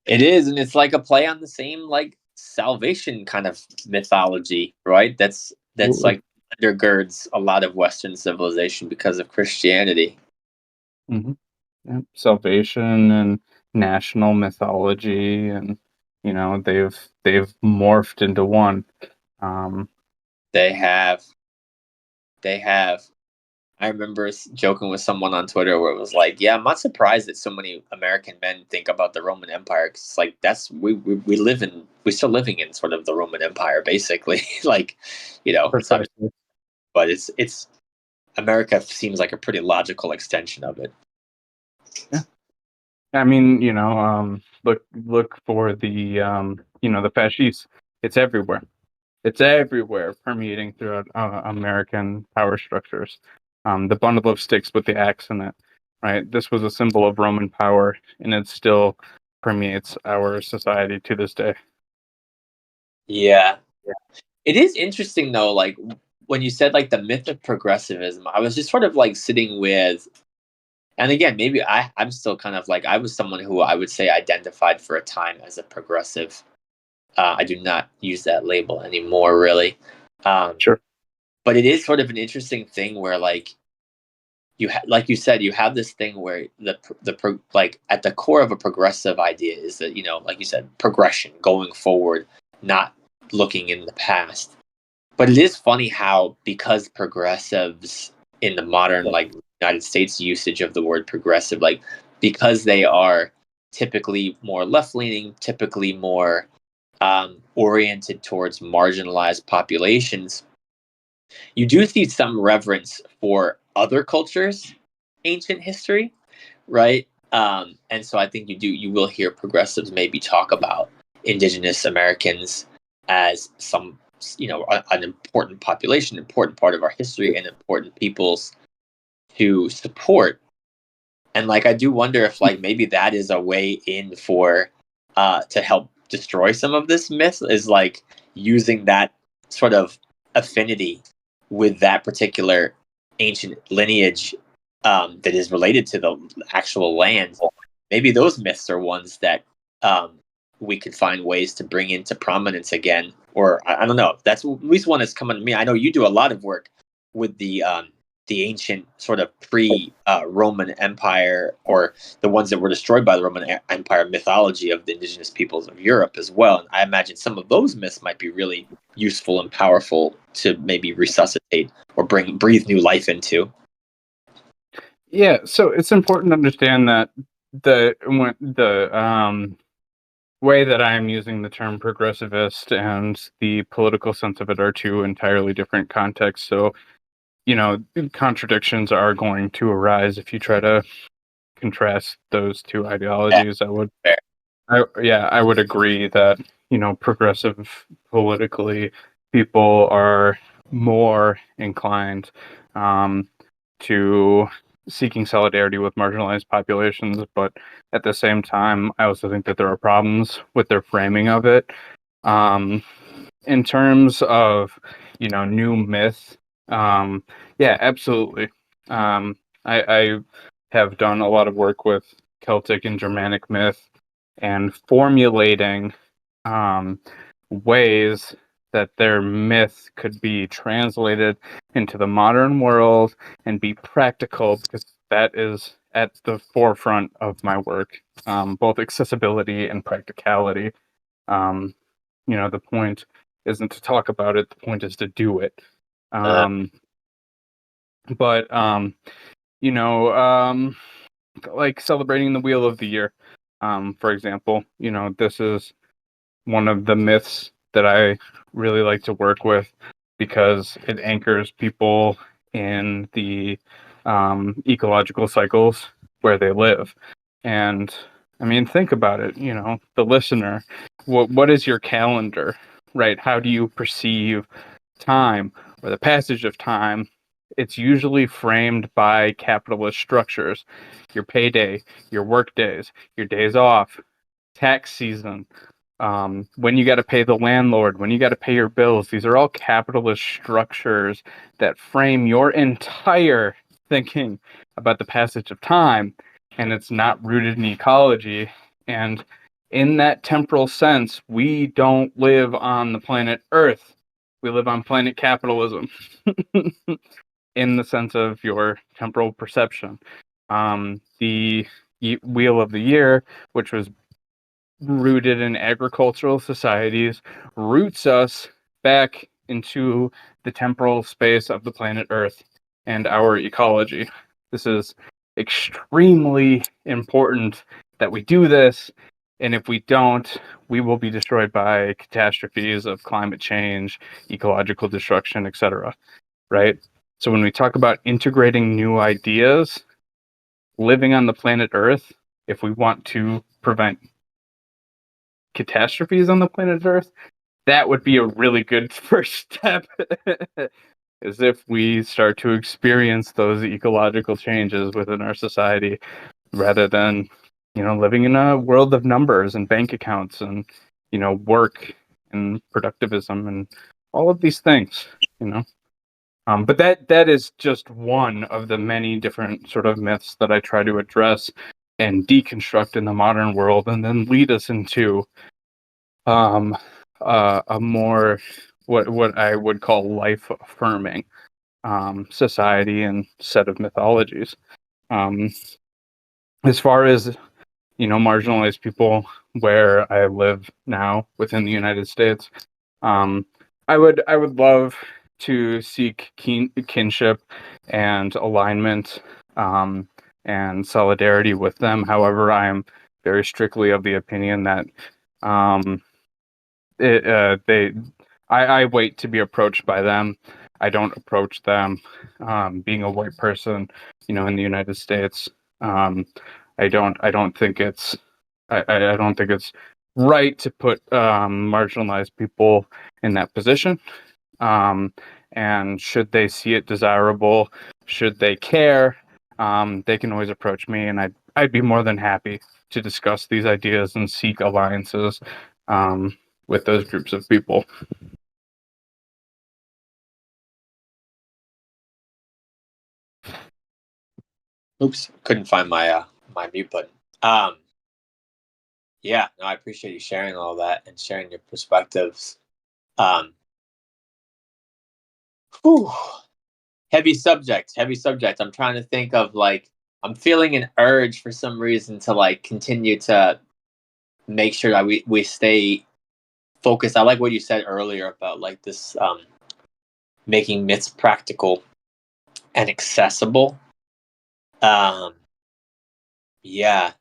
It is, and it's like a play on the same like salvation kind of mythology, right? That's like undergirds a lot of Western civilization because of Christianity. Mm-hmm. Yeah. Salvation and national mythology, and they've morphed into one. They have, they have. I remember joking with someone on Twitter where it was like, "Yeah, I'm not surprised that so many American men think about the Roman Empire. 'Cause it's like that's we're still living in sort of the Roman Empire, basically. Like, Precisely. but it's America seems like a pretty logical extension of it. Yeah. I mean, look for the fascists. It's everywhere. It's everywhere, permeating throughout American power structures. The bundle of sticks with the axe in it, right? This was a symbol of Roman power, and it still permeates our society to this day. Yeah, it is interesting though. Like when you said like the myth of progressivism, I was just sort of like sitting with, and again, maybe I'm still kind of like I was someone who I would say identified for a time as a progressive. I do not use that label anymore, really. Sure. But it is sort of an interesting thing where, like, like you said, you have this thing where like at the core of a progressive idea is that like you said, progression, going forward, not looking in the past. But it is funny how because progressives in the modern like United States usage of the word progressive, like because they are typically more left leaning, typically more oriented towards marginalized populations, you do see some reverence for other cultures' ancient history, right? And so I think you will hear progressives maybe talk about indigenous Americans as some, an important population, important part of our history, and important peoples to support. And like I do wonder if like maybe that is a way in for to help destroy some of this myth, is like using that sort of affinity with that particular ancient lineage that is related to the actual land. Maybe those myths are ones that we could find ways to bring into prominence again. Or I don't know. That's at least one that's coming to me. I know you do a lot of work with the ancient sort of pre-Roman Empire, or the ones that were destroyed by the Roman Empire mythology of the indigenous peoples of Europe as well. And I imagine some of those myths might be really useful and powerful to maybe resuscitate or breathe new life into. Yeah, so it's important to understand that the way that I am using the term progressivist and the political sense of it are two entirely different contexts. So, contradictions are going to arise if you try to contrast those two ideologies. I would agree that, progressive politically, people are more inclined to seeking solidarity with marginalized populations, but at the same time, I also think that there are problems with their framing of it. In terms of, new myth, yeah, absolutely. I have done a lot of work with Celtic and Germanic myth and formulating ways that their myth could be translated into the modern world and be practical, because that is at the forefront of my work, both accessibility and practicality. The point isn't to talk about it, the point is to do it. But like celebrating the wheel of the year, for example, this is one of the myths that I really like to work with, because it anchors people in the ecological cycles where they live. And I mean, think about it, the listener, what is your calendar, right? How do you perceive time or the passage of time it's usually framed by capitalist structures. Your payday, your work days, your days off, tax season, when you got to pay the landlord, when you got to pay your bills. These are all capitalist structures that frame your entire thinking about the passage of time, and it's not rooted in ecology. And in that temporal sense, we don't live on the planet Earth. We live on planet capitalism in the sense of your temporal perception. The Wheel of the Year, which was rooted in agricultural societies, roots us back into the temporal space of the planet Earth and our ecology. This is extremely important that we do this, and if we don't, we will be destroyed by catastrophes of climate change, ecological destruction, etc. Right? So when we talk about integrating new ideas, living on the planet Earth, if we want to prevent catastrophes on the planet Earth, that would be a really good first step. As if we start to experience those ecological changes within our society, rather than, living in a world of numbers and bank accounts and, work and productivism and all of these things, But that is just one of the many different sort of myths that I try to address and deconstruct in the modern world, and then lead us into a more what I would call life affirming society and set of mythologies. As far as marginalized people where I live now within the United States, I would love to seek kinship and alignment and solidarity with them. However, I am very strictly of the opinion that I wait to be approached by them. I don't approach them. Being a white person, in the United States, I don't think it's I don't think it's right to put marginalized people in that position. And should they see it desirable, should they care, they can always approach me, and I'd be more than happy to discuss these ideas and seek alliances with those groups of people. Oops, couldn't find my my mute button. Yeah, no, I appreciate you sharing all that and sharing your perspectives. Um, whew, heavy subject, heavy subject. I'm trying to think of I'm feeling an urge for some reason to continue to make sure that we stay focused. I like what you said earlier about this making myths practical and accessible. Yeah,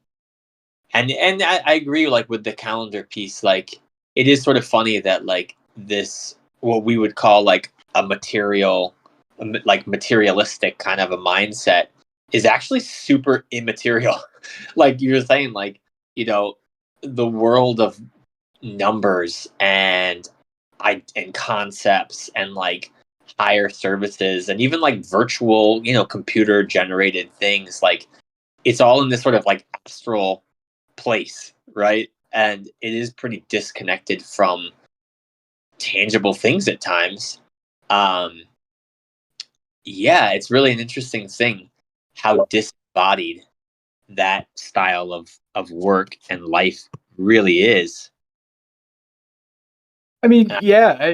and I agree with the calendar piece. It is sort of funny that this what we would call a materialistic kind of a mindset is actually super immaterial. Like you were saying, the world of numbers and concepts and higher services and even virtual computer generated things, it's all in this sort of astral place, right? And it is pretty disconnected from tangible things at times. Yeah, it's really an interesting thing how disembodied that style of work and life really is. I mean, yeah,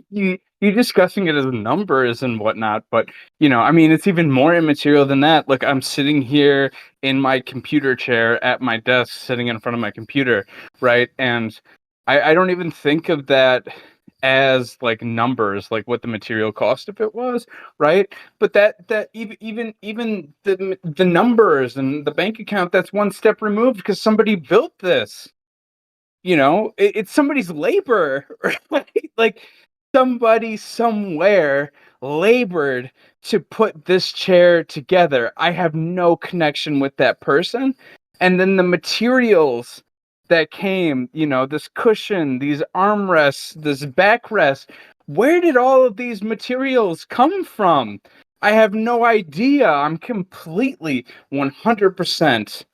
you discussing it as numbers and whatnot, but I mean, it's even more immaterial than that. Look, I'm sitting here in my computer chair at my desk, sitting in front of my computer, right? And I don't even think of that as numbers, like what the material cost of it was, right? But that even the numbers and the bank account, that's one step removed because somebody built this. It's somebody's labor, right? Somebody somewhere labored to put this chair together. I have no connection with that person. And then the materials that came, this cushion, these armrests, this backrest, where did all of these materials come from? I have no idea. I'm completely 100%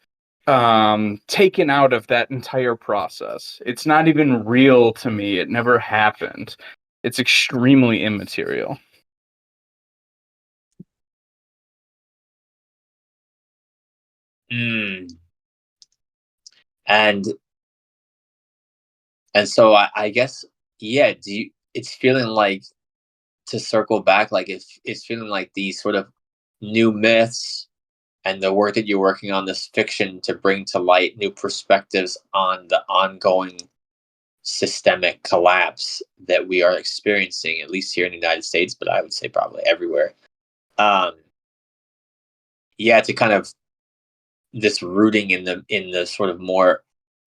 taken out of that entire process. It's not even real to me. It never happened. It's extremely immaterial. Mm. And so I guess, yeah, it's feeling like, to circle back, like it's feeling like these sort of new myths and the work that you're working on, this fiction to bring to light new perspectives on the ongoing systemic collapse that we are experiencing, at least here in the United States, but I would say probably everywhere. Um, yeah, to kind of this rooting in the sort of more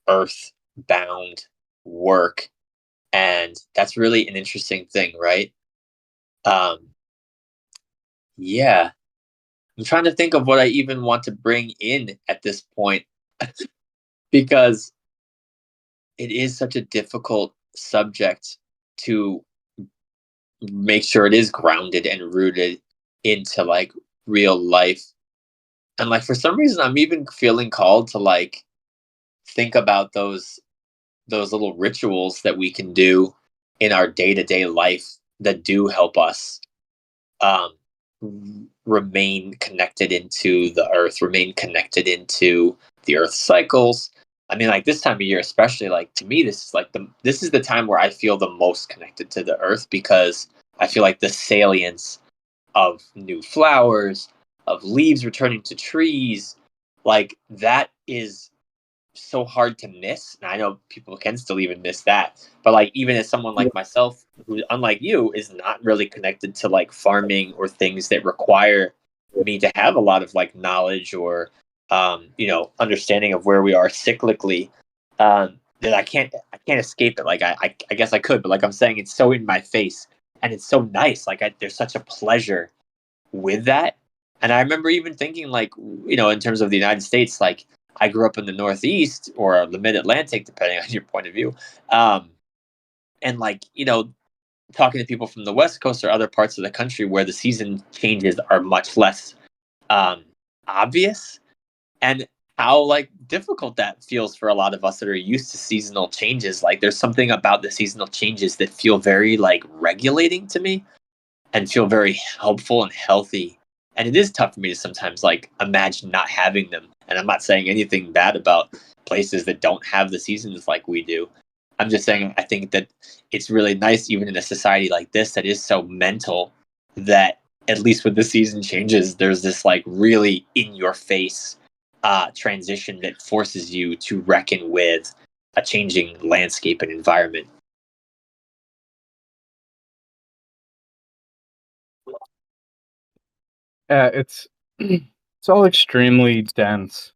earth bound work, and that's really an interesting thing, right? Um, yeah, I'm trying to think of what I even want to bring in at this point because it is such a difficult subject to make sure it is grounded and rooted into like real life. And like for some reason I'm even feeling called to like think about those little rituals that we can do in our day-to-day life that do help us um remain connected into the earth, remain connected into the earth cycles. I mean, like this time of year, especially, like to me, this is the time where I feel the most connected to the earth because I feel like the salience of new flowers, of leaves returning to trees, like that is so hard to miss. And I know people can still even miss that. But like even as someone like myself, who unlike you, is not really connected to like farming or things that require me to have a lot of like knowledge or understanding of where we are cyclically, that I can't escape it. Like I guess I could, but like I'm saying, it's so in my face and it's so nice. Like there's such a pleasure with that. And I remember even thinking, like, in terms of the United States, like, I grew up in the Northeast or the Mid Atlantic, depending on your point of view. Um, and, like, talking to people from the West Coast or other parts of the country where the season changes are much less um, obvious, and how, like, difficult that feels for a lot of us that are used to seasonal changes. Like, there's something about the seasonal changes that feel very, like, regulating to me and feel very helpful and healthy. And it is tough for me to sometimes like imagine not having them. And I'm not saying anything bad about places that don't have the seasons like we do. I'm just saying I think that it's really nice, even in a society like this that is so mental, that at least with the season changes, there's this like really in your face transition that forces you to reckon with a changing landscape and environment. It's it's all extremely dense.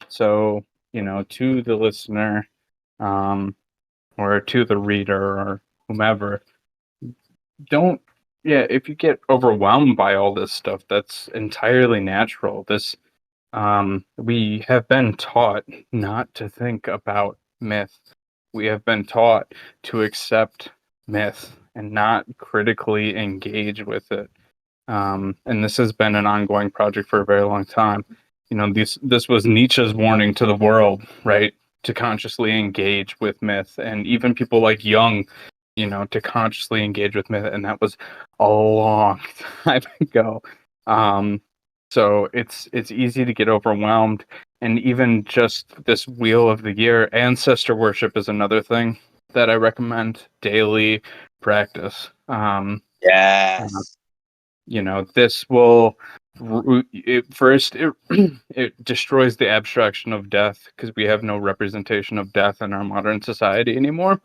So to the listener, um, or to the reader or whomever, don't yeah, if you get overwhelmed by all this stuff, that's entirely natural. We have been taught not to think about myth. We have been taught to accept myth and not critically engage with it. And this has been an ongoing project for a very long time. This was Nietzsche's warning to the world, right? To consciously engage with myth, and even people like Jung, to consciously engage with myth, and that was a long time ago. Um, so it's easy to get overwhelmed, and even just this wheel of the year, ancestor worship is another thing that I recommend daily practice. Yes. This will first it it destroys the abstraction of death because we have no representation of death in our modern society anymore,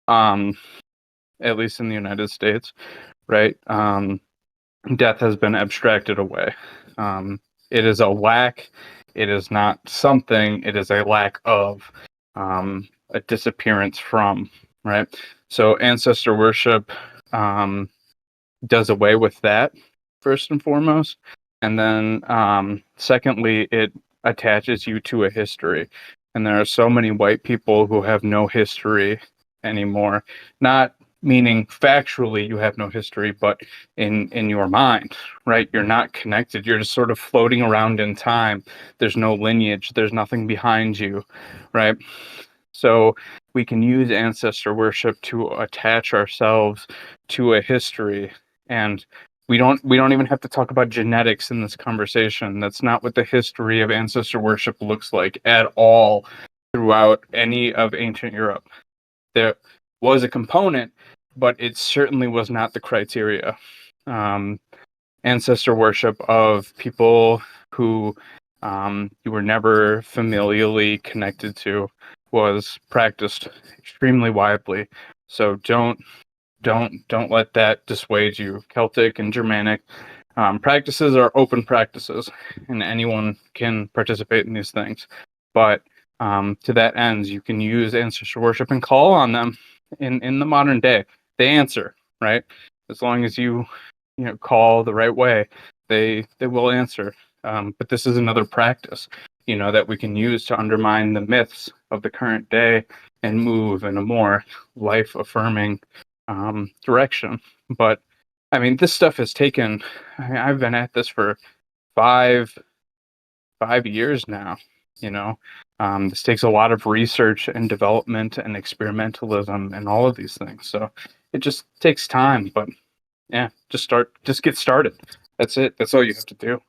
um at least in the United States, right? Death has been abstracted away. It is a lack. It is not something. It is a lack of, a disappearance from, right? So ancestor worship does away with that first and foremost, and then secondly, it attaches you to a history. And there are so many white people who have no history anymore. Not meaning factually you have no history, but in your mind, right? You're not connected. You're just sort of floating around in time. There's no lineage. There's nothing behind you, right? So we can use ancestor worship to attach ourselves to a history, and we don't even have to talk about genetics in this conversation. That's not what the history of ancestor worship looks like at all throughout any of ancient Europe. There was a component, but it certainly was not the criteria. Um, Ancestor worship of people who you were never familially connected to was practiced extremely widely. So don't let that dissuade you. Celtic and Germanic practices are open practices, and anyone can participate in these things. But to that end, you can use ancestor worship and call on them in the modern day. They answer, right? As long as you call the right way, they will answer. But this is another practice, that we can use to undermine the myths of the current day and move in a more life affirming direction. But I mean, this stuff has taken. I've been at this for five years now. This takes a lot of research and development and experimentalism and all of these things. So it just takes time. But yeah, just get started. That's it. That's all you have to do.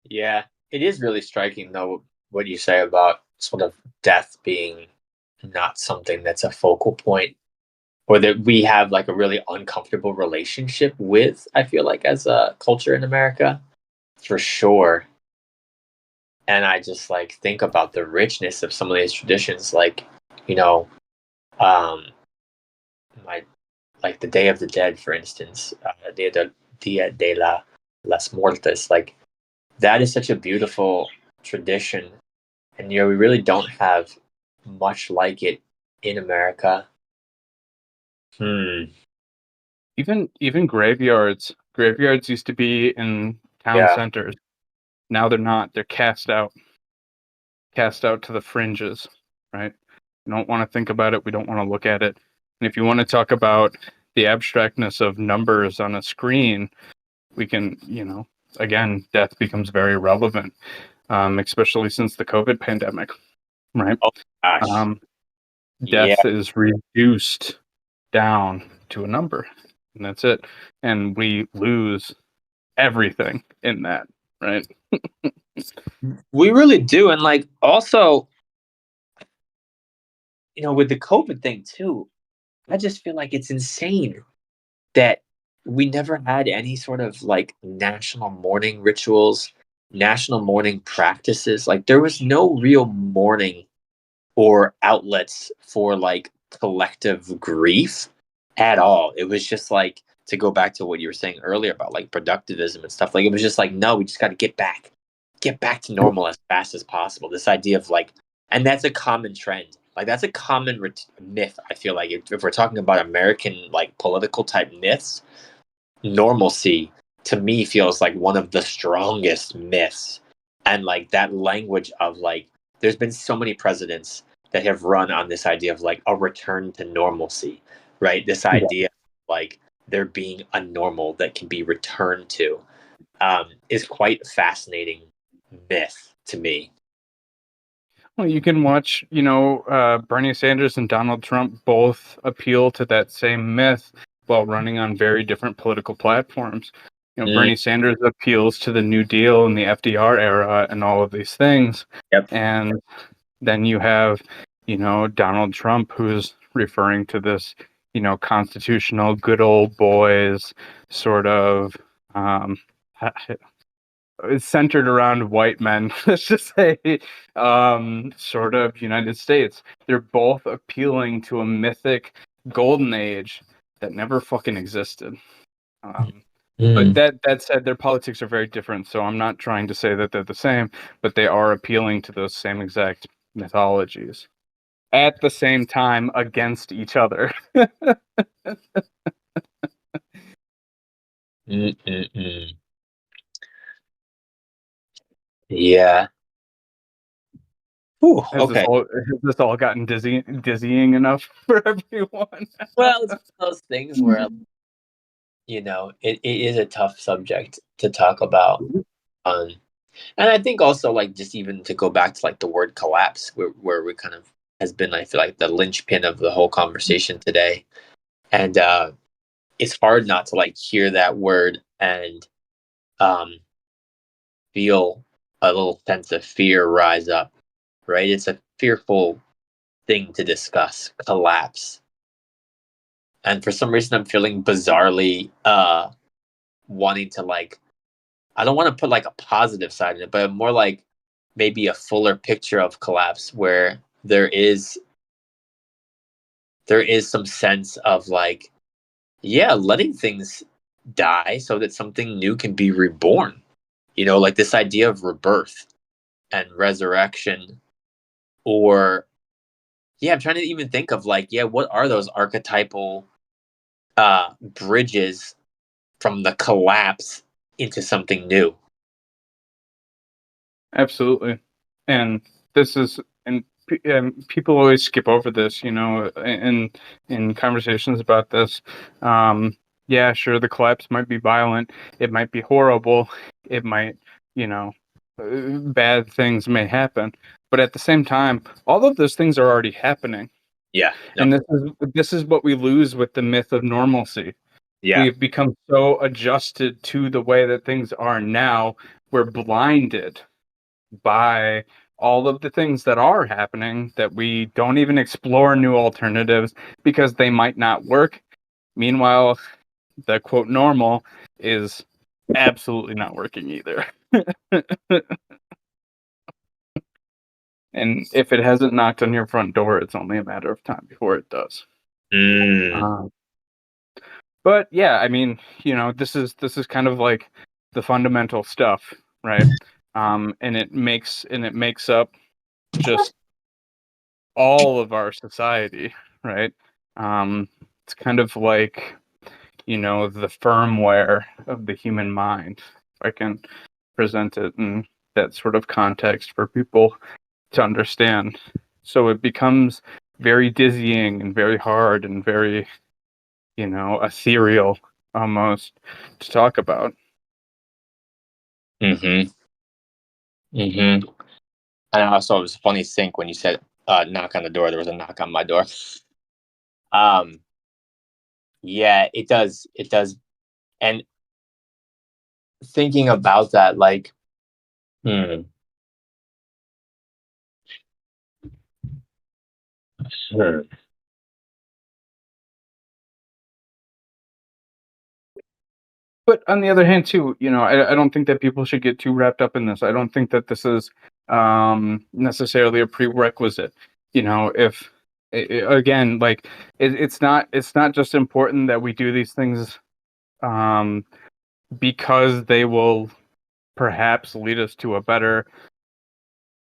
Yeah, it is really striking though what you say about sort of death being not something that's a focal point or that we have like a really uncomfortable relationship with, I feel like as a culture in America, for sure. And I just like think about the richness of some of these traditions, like, you know, um, my like the Day of the Dead, for instance, Dia de las Muertes, like that is such a beautiful tradition, and we really don't have much like it in America. Hmm. Even graveyards. Graveyards used to be in town Yeah. centers. Now they're not. They're cast out to the fringes, right? We don't want to think about it. We don't want to look at it. And if you want to talk about the abstractness of numbers on a screen, we can, again, death becomes very relevant, especially since the COVID pandemic, right? Oh gosh. Um, Yeah. Death is reduced down to a number, and that's it. And we lose everything in that, right? We really do, and like also, with the COVID thing too, I just feel like it's insane that we never had any sort of like national mourning rituals, national mourning practices. Like there was no real mourning or outlets for like collective grief at all. It was just like to go back to what you were saying earlier about like productivism and stuff. Like it was just like, no, we just got to get back to normal as fast as possible. This idea of like, and that's a common trend. Like that's a common myth. I feel like if we're talking about American like political type myths, normalcy to me feels like one of the strongest myths. And like that language of like, there's been so many presidents that have run on this idea of like a return to normalcy, right? This idea of, like there being a normal that can be returned to is quite a fascinating myth to me. Well, you can watch, Bernie Sanders and Donald Trump both appeal to that same myth while running on very different political platforms. Mm, Bernie Sanders appeals to the New Deal and the FDR era and all of these things. yep. And then you have, Donald Trump who's referring to this, constitutional good old boys sort of it's centered around white men, let's just say, sort of United States. They're both appealing to a mythic golden age that never fucking existed. But Mm. that said, their politics are very different, so I'm not trying to say that they're the same, but they are appealing to those same exact mythologies at the same time against each other. Mm-mm-mm. Yeah. Ooh, Has okay. this all gotten dizzying enough for everyone? Well, it's one of those things where it is a tough subject to talk about. Um, and I think also like just even to go back to like the word collapse, where we kind of has been, I feel like, the linchpin of the whole conversation today. And it's hard not to like hear that word and um, feel a little sense of fear rise up, right? It's a fearful thing to discuss, collapse. And for some reason, I'm feeling bizarrely wanting to like, I don't want to put like a positive side in it, but more like maybe a fuller picture of collapse where there is some sense of like, yeah, letting things die so that something new can be reborn. Like this idea of rebirth and resurrection, or yeah, I'm trying to even think of like, yeah, what are those archetypal bridges from the collapse into something new? Absolutely. And this is and people always skip over this, in conversations about this. Yeah, sure, the collapse might be violent, it might be horrible, it might, you know, bad things may happen, but at the same time, all of those things are already happening. Yeah, no, And this is what we lose with the myth of normalcy. yeah. We've become so adjusted to the way that things are now, we're blinded by all of the things that are happening that we don't even explore new alternatives because they might not work. Meanwhile, the quote normal is absolutely not working either. And if it hasn't knocked on your front door, it's only a matter of time before it does. Mm. Um, but yeah, I mean, this is kind of like the fundamental stuff, right? And it makes up just all of our society, right? It's kind of like, the firmware of the human mind. If I can present it in that sort of context for people to understand. So it becomes very dizzying and very hard and very, ethereal almost to talk about. Mm-hmm. Mm-hmm. And also, it was a funny sync when you said knock on the door. There was a knock on my door. Um, yeah, it does. It does. And thinking about that, like, hmm, hmm. But on the other hand, too, I don't think that people should get too wrapped up in this. I don't think that this is necessarily a prerequisite. If again, like it's not just important that we do these things um, because they will perhaps lead us to a better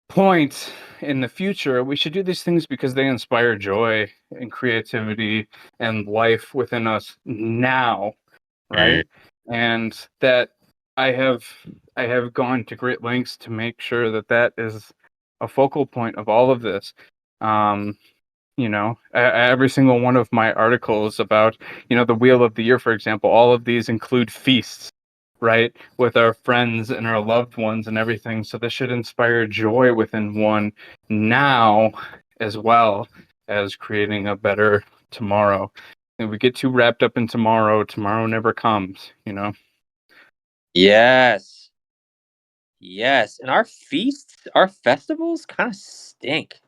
point in the future. We should do these things because they inspire joy and creativity and life within us now, right? And that I have I have gone to great lengths to make sure that that is a focal point of all of this. Um, every single one of my articles about, the Wheel of the Year, for example, all of these include feasts, right, with our friends and our loved ones and everything. So this should inspire joy within one now, as well as creating a better tomorrow. If we get too wrapped up in tomorrow, tomorrow never comes. Yes, yes. And our feasts, our festivals, kind of stink.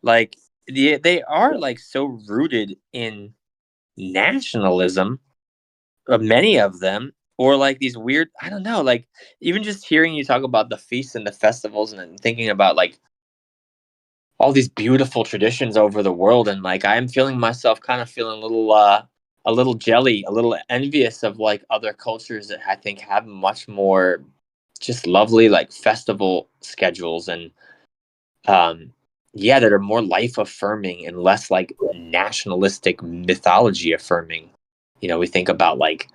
Like they are like so rooted in nationalism, many of them, or like these weird, I don't know, like even just hearing you talk about the feasts and the festivals and then thinking about like all these beautiful traditions over the world, and like I'm feeling myself kind of feeling a little jelly, a little envious of like other cultures that I think have much more just lovely like festival schedules and um yeah, that are more life affirming and less like nationalistic mythology affirming. We think about like,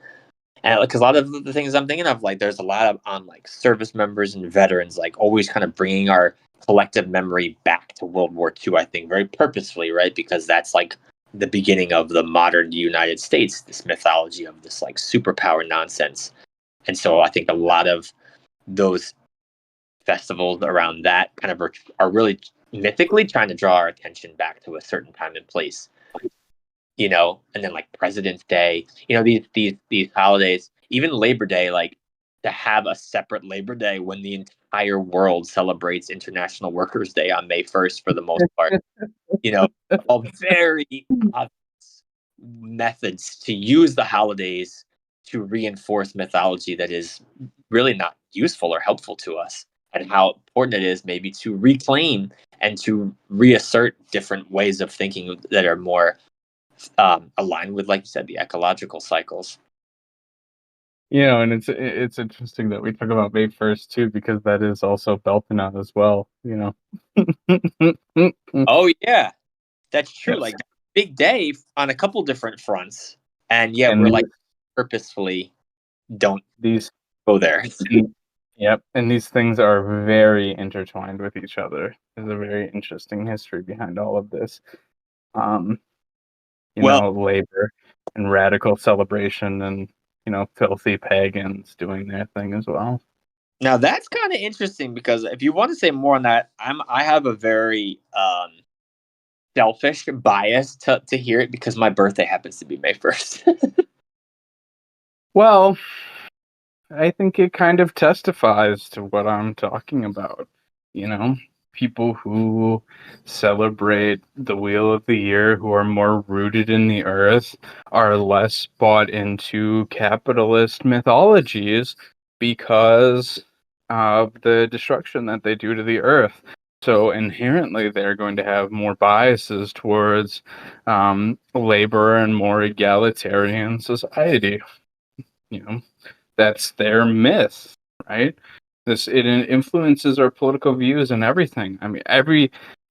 and because a lot of the things I'm thinking of, like there's a lot of on like service members and veterans, like always kind of bringing our collective memory back to World War II, I think, very purposefully, right? Because that's like the beginning of the modern United States, this mythology of this like superpower nonsense. And so I think a lot of those festivals around that kind of are really mythically trying to draw our attention back to a certain time and place, and then like President's Day, these holidays, even Labor Day, like to have a separate Labor Day when the entire world celebrates International Workers' Day on May 1st for the most part, all very obvious methods to use the holidays to reinforce mythology that is really not useful or helpful to us, and how important it is maybe to reclaim and to reassert different ways of thinking that are more aligned with, like you said, the ecological cycles. And it's interesting that we talk about May 1st too, because that is also Beltane as well. Oh yeah, that's true. Yes. Like big day on a couple different fronts, and yet And we're like purposefully don't these go there. Yep, and these things are very intertwined with each other. There's a very interesting history behind all of this. Um, Well, labor and radical celebration and, filthy pagans doing their thing as well. now that's kind of interesting, because if you want to say more on that, I have a very selfish bias to hear it, because my birthday happens to be May 1st. Well, I think it kind of testifies to what I'm talking about. People who celebrate the wheel of the year, who are more rooted in the earth, are less bought into capitalist mythologies because of the destruction that they do to the earth. So inherently, they're going to have more biases towards labor and more egalitarian society. That's their myth, right? It influences our political views and everything. I mean,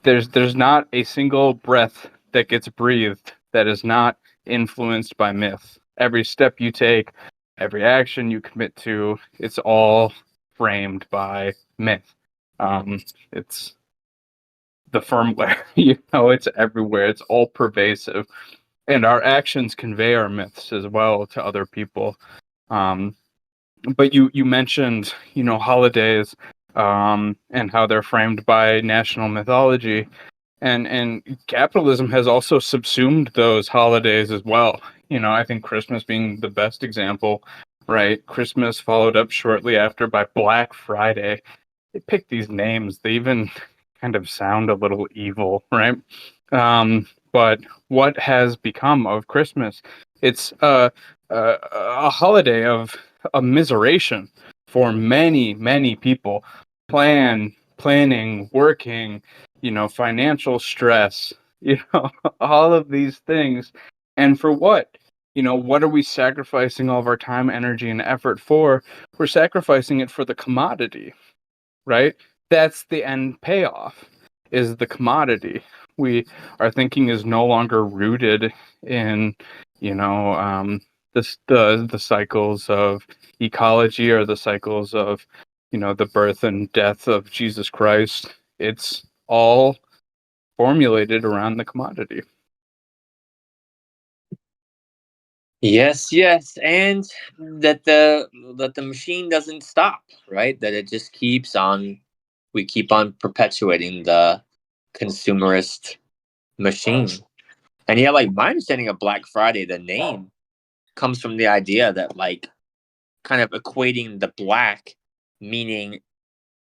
there's not a single breath that gets breathed that is not influenced by myth. Every step you take, every action you commit to, it's all framed by myth. It's the firmware, it's everywhere. It's all pervasive, and our actions convey our myths as well to other people. But you mentioned, holidays, and how they're framed by national mythology, and capitalism has also subsumed those holidays as well. I think Christmas being the best example, right? Christmas followed up shortly after by Black Friday. They picked these names. They even kind of sound a little evil, right? But what has become of Christmas? It's a holiday of immiseration for many, many people. Planning, working, financial stress, all of these things. And for what? What are we sacrificing all of our time, energy, and effort for? We're sacrificing it for the commodity, right? That's the end payoff, is the commodity. Our thinking is no longer rooted in, the cycles of ecology, or the cycles of, the birth and death of Jesus Christ. It's all formulated around the commodity. Yes, and that the machine doesn't stop, right? That it just keeps on. We keep on perpetuating the consumerist machine. And yeah, like my understanding of Black Friday, the name comes from the idea that like kind of equating the black meaning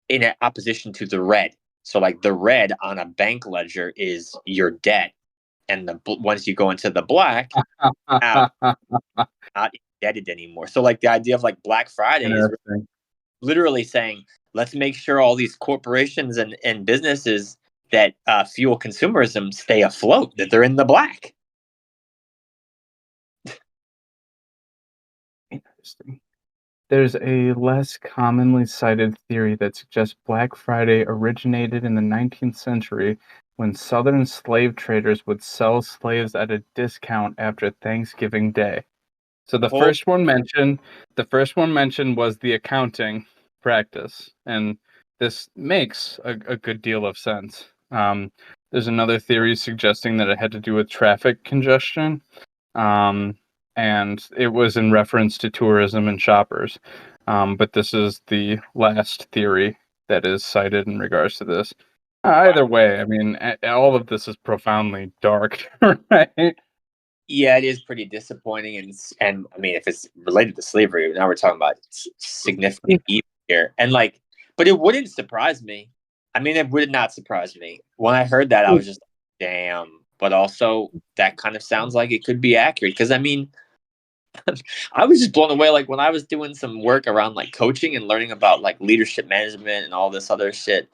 in opposition to the red. So like the red on a bank ledger is your debt, and once you go into the black, out not indebted anymore. So like the idea of like Black Friday is literally saying, let's make sure all these corporations and businesses that fuel consumerism stay afloat, that they're in the black. Interesting. There's a less commonly cited theory that suggests Black Friday originated in the 19th century when Southern slave traders would sell slaves at a discount after Thanksgiving Day. So the first one mentioned was the accounting practice, and this makes a good deal of sense. There's another theory suggesting that it had to do with traffic congestion, and it was in reference to tourism and shoppers. But this is the last theory that is cited in regards to this. Either way, I mean, all of this is profoundly dark, right? Yeah, it is pretty disappointing, and I mean, if it's related to slavery, now we're talking about significant evil here, and like, but it wouldn't surprise me. I mean, it would not surprise me when I heard that. I was just, damn. But also, that kind of sounds like it could be accurate because I mean, I was just blown away. Like when I was doing some work around like coaching and learning about like leadership management and all this other shit.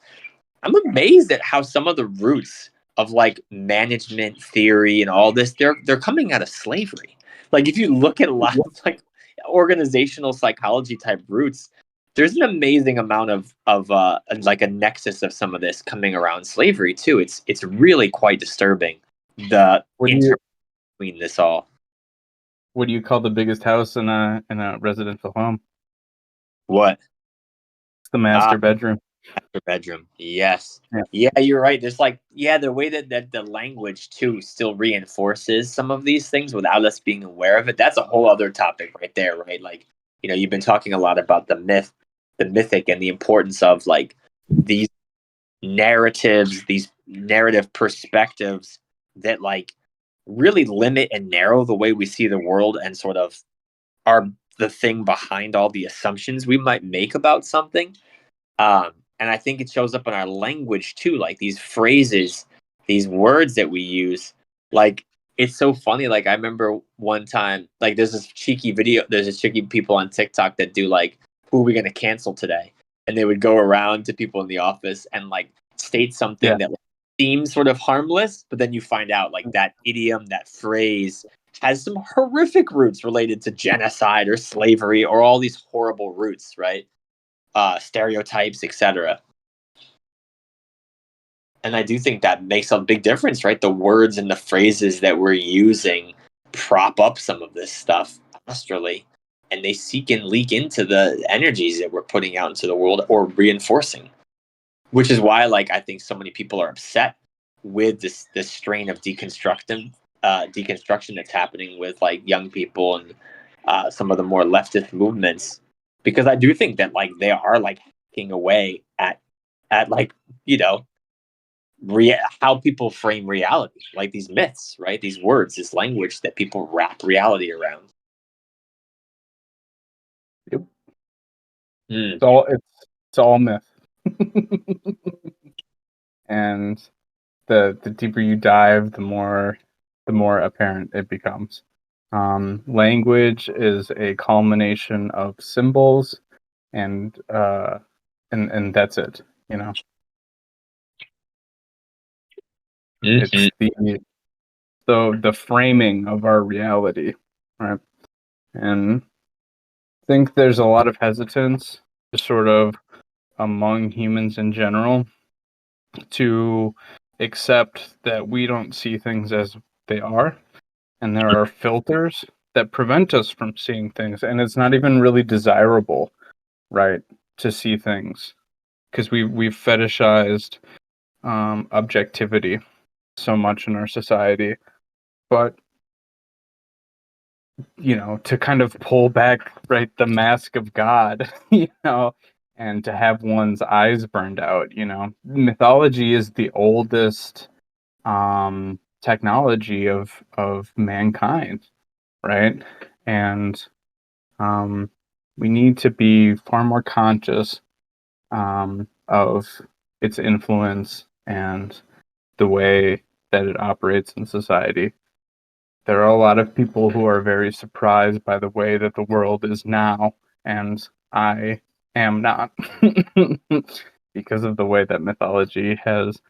I'm amazed at how some of the roots of like management theory and all this they're coming out of slavery. Like if you look at a lot of like organizational psychology type roots, there's an amazing amount of like a nexus of some of this coming around slavery too. It's really quite disturbing the inter between this all. What do you call the biggest house in a residential home? What? It's the master bedroom. Master bedroom. Yes. Yeah, you're right. There's like, yeah, the way that the language too still reinforces some of these things without us being aware of it. That's a whole other topic right there, right? Like, you know, you've been talking a lot about the mythic, and the importance of like these narratives, these narrative perspectives that like really limit and narrow the way we see the world and sort of are the thing behind all the assumptions we might make about something. And I think it shows up in our language too, like these phrases, these words that we use. Like it's so funny. Like I remember one time, like there's this cheeky people on TikTok that do like, who are we gonna cancel today? And they would go around to people in the office and like state something that like, seems sort of harmless, but then you find out like that idiom, that phrase has some horrific roots related to genocide or slavery or all these horrible roots, right? Stereotypes, etc. And I do think that makes a big difference, right? The words and the phrases that we're using prop up some of this stuff astrally, and they seek and leak into the energies that we're putting out into the world or reinforcing. Which is why, like, I think so many people are upset with this strain of deconstruction that's happening with like young people and some of the more leftist movements, because I do think that like they are like hacking away at like, you know, how people frame reality, like these myths, right? These words, this language that people wrap reality around. Yep. It's all myth. And the deeper you dive, the more apparent it becomes. Language is a culmination of symbols, and that's it. You know, it's the framing of our reality, right? And I think there's a lot of hesitance, sort of among humans in general, to accept that we don't see things as they are, and there are filters that prevent us from seeing things, and it's not even really desirable, right, to see things, because we've fetishized objectivity so much in our society. But you know, to kind of pull back, right, the mask of God, you know, and to have one's eyes burned out, you know, mythology is the oldest technology of mankind, right? And we need to be far more conscious of its influence and the way that it operates in society. There are a lot of people who are very surprised by the way that the world is now, and I am not, because of the way that mythology has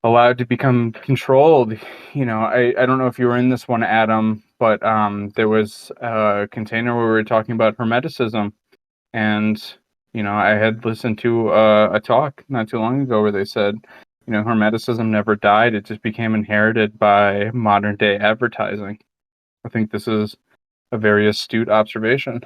allowed to become controlled. You know, I don't know if you were in this one, Adam, but there was a container where we were talking about Hermeticism, and you know, I had listened to a talk not too long ago where they said, you know, Hermeticism never died; it just became inherited by modern day advertising. I think this is a very astute observation.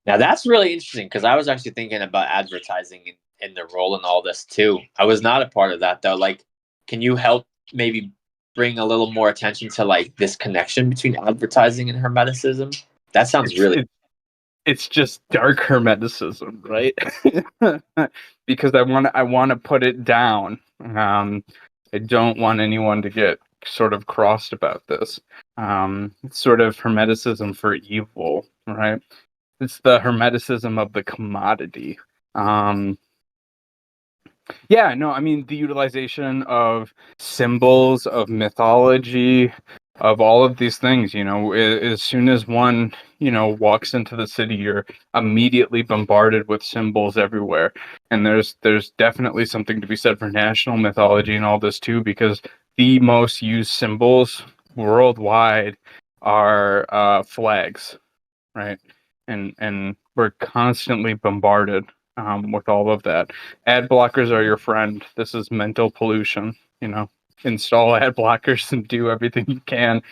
Now that's really interesting because I was actually thinking about advertising and the role in all this too. I was not a part of that though. Like, can you help maybe bring a little more attention to like this connection between advertising and hermeticism? That sounds It's really. it's just dark hermeticism, right? Because I want to put it down. I don't want anyone to get sort of crossed about this. It's sort of hermeticism for evil, right? It's the hermeticism of the commodity. Um, yeah, no, I mean the utilization of symbols, of mythology, of all of these things. As soon as one, walks into the city, you're immediately bombarded with symbols everywhere. And there's definitely something to be said for national mythology and all this too, because the most used symbols worldwide are flags, right? And we're constantly bombarded with all of that. Ad blockers are your friend. This is mental pollution. Install ad blockers and do everything you can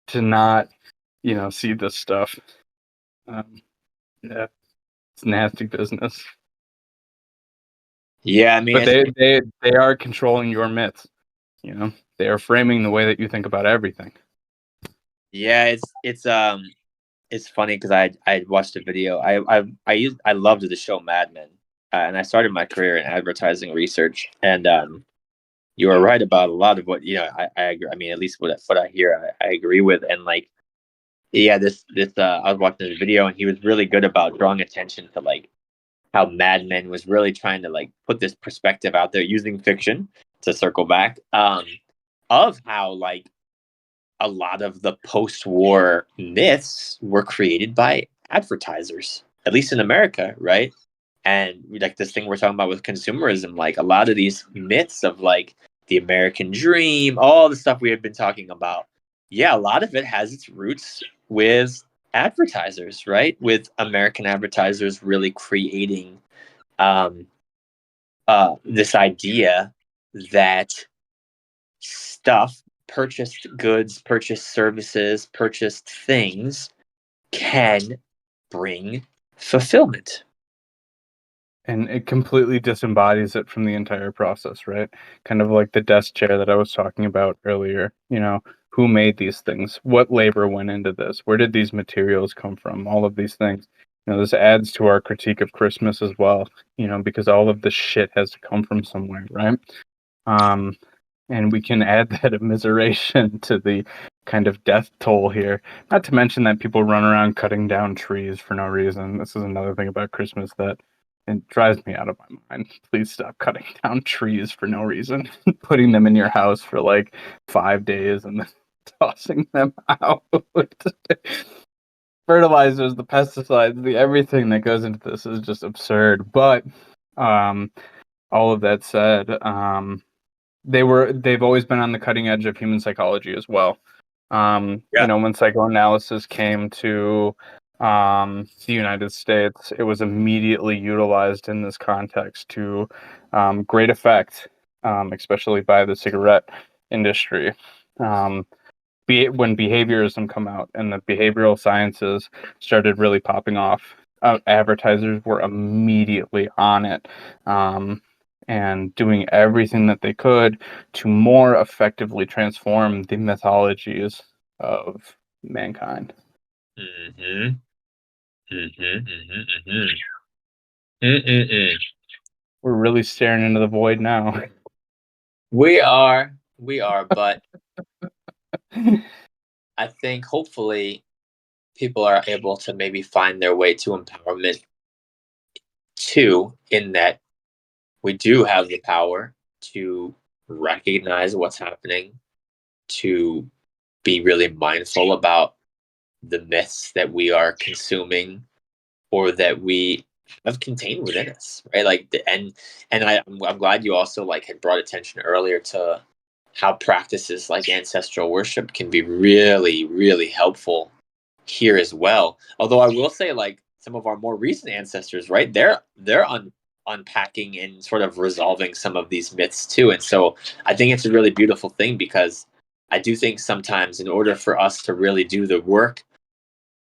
to not, see this stuff. Yeah, it's nasty business. Yeah, I mean, But they are controlling your myths. They are framing the way that you think about everything. yeah, it's funny because I watched a video. I loved the show Mad Men, and I started my career in advertising research. And you are right about a lot of what I agree. I mean, at least what I hear, I agree with. And like, yeah, this I was watching this video, and he was really good about drawing attention to like how Mad Men was really trying to like put this perspective out there using fiction to circle back, of how like a lot of the post-war myths were created by advertisers, at least in America, right? And like this thing we're talking about with consumerism, like a lot of these myths of like the American dream, all the stuff we have been talking about, yeah, a lot of it has its roots with advertisers, right? With American advertisers really creating um, this idea that stuff, purchased goods, purchased services, purchased things can bring fulfillment. And it completely disembodies it from the entire process, right? Kind of like the desk chair that I was talking about earlier. Who made these things? What labor went into this? Where did these materials come from? All of these things. This adds to our critique of Christmas as well, because all of this shit has to come from somewhere, right? And we can add that immiseration to the kind of death toll here. Not to mention that people run around cutting down trees for no reason. This is another thing about Christmas that it drives me out of my mind. Please stop cutting down trees for no reason. Putting them in your house for like 5 days and then tossing them out. Fertilizers, the pesticides, the everything that goes into this is just absurd. But all of that said, they've always been on the cutting edge of human psychology as well. Yeah. When psychoanalysis came to the United States, it was immediately utilized in this context to great effect, especially by the cigarette industry. When behaviorism come out and the behavioral sciences started really popping off, advertisers were immediately on it. And doing everything that they could to more effectively transform the mythologies of mankind. Mm-hmm. Mm-hmm. Mm-hmm. Mm-hmm. We're really staring into the void now. We are, but I think hopefully people are able to maybe find their way to empowerment too, in that we do have the power to recognize what's happening, to be really mindful about the myths that we are consuming or that we have contained within us, right? Like, I'm glad you also like had brought attention earlier to how practices like ancestral worship can be really, really helpful here as well. Although I will say, like some of our more recent ancestors, right? They're unpacking and sort of resolving some of these myths too. And so I think it's a really beautiful thing because I do think sometimes in order for us to really do the work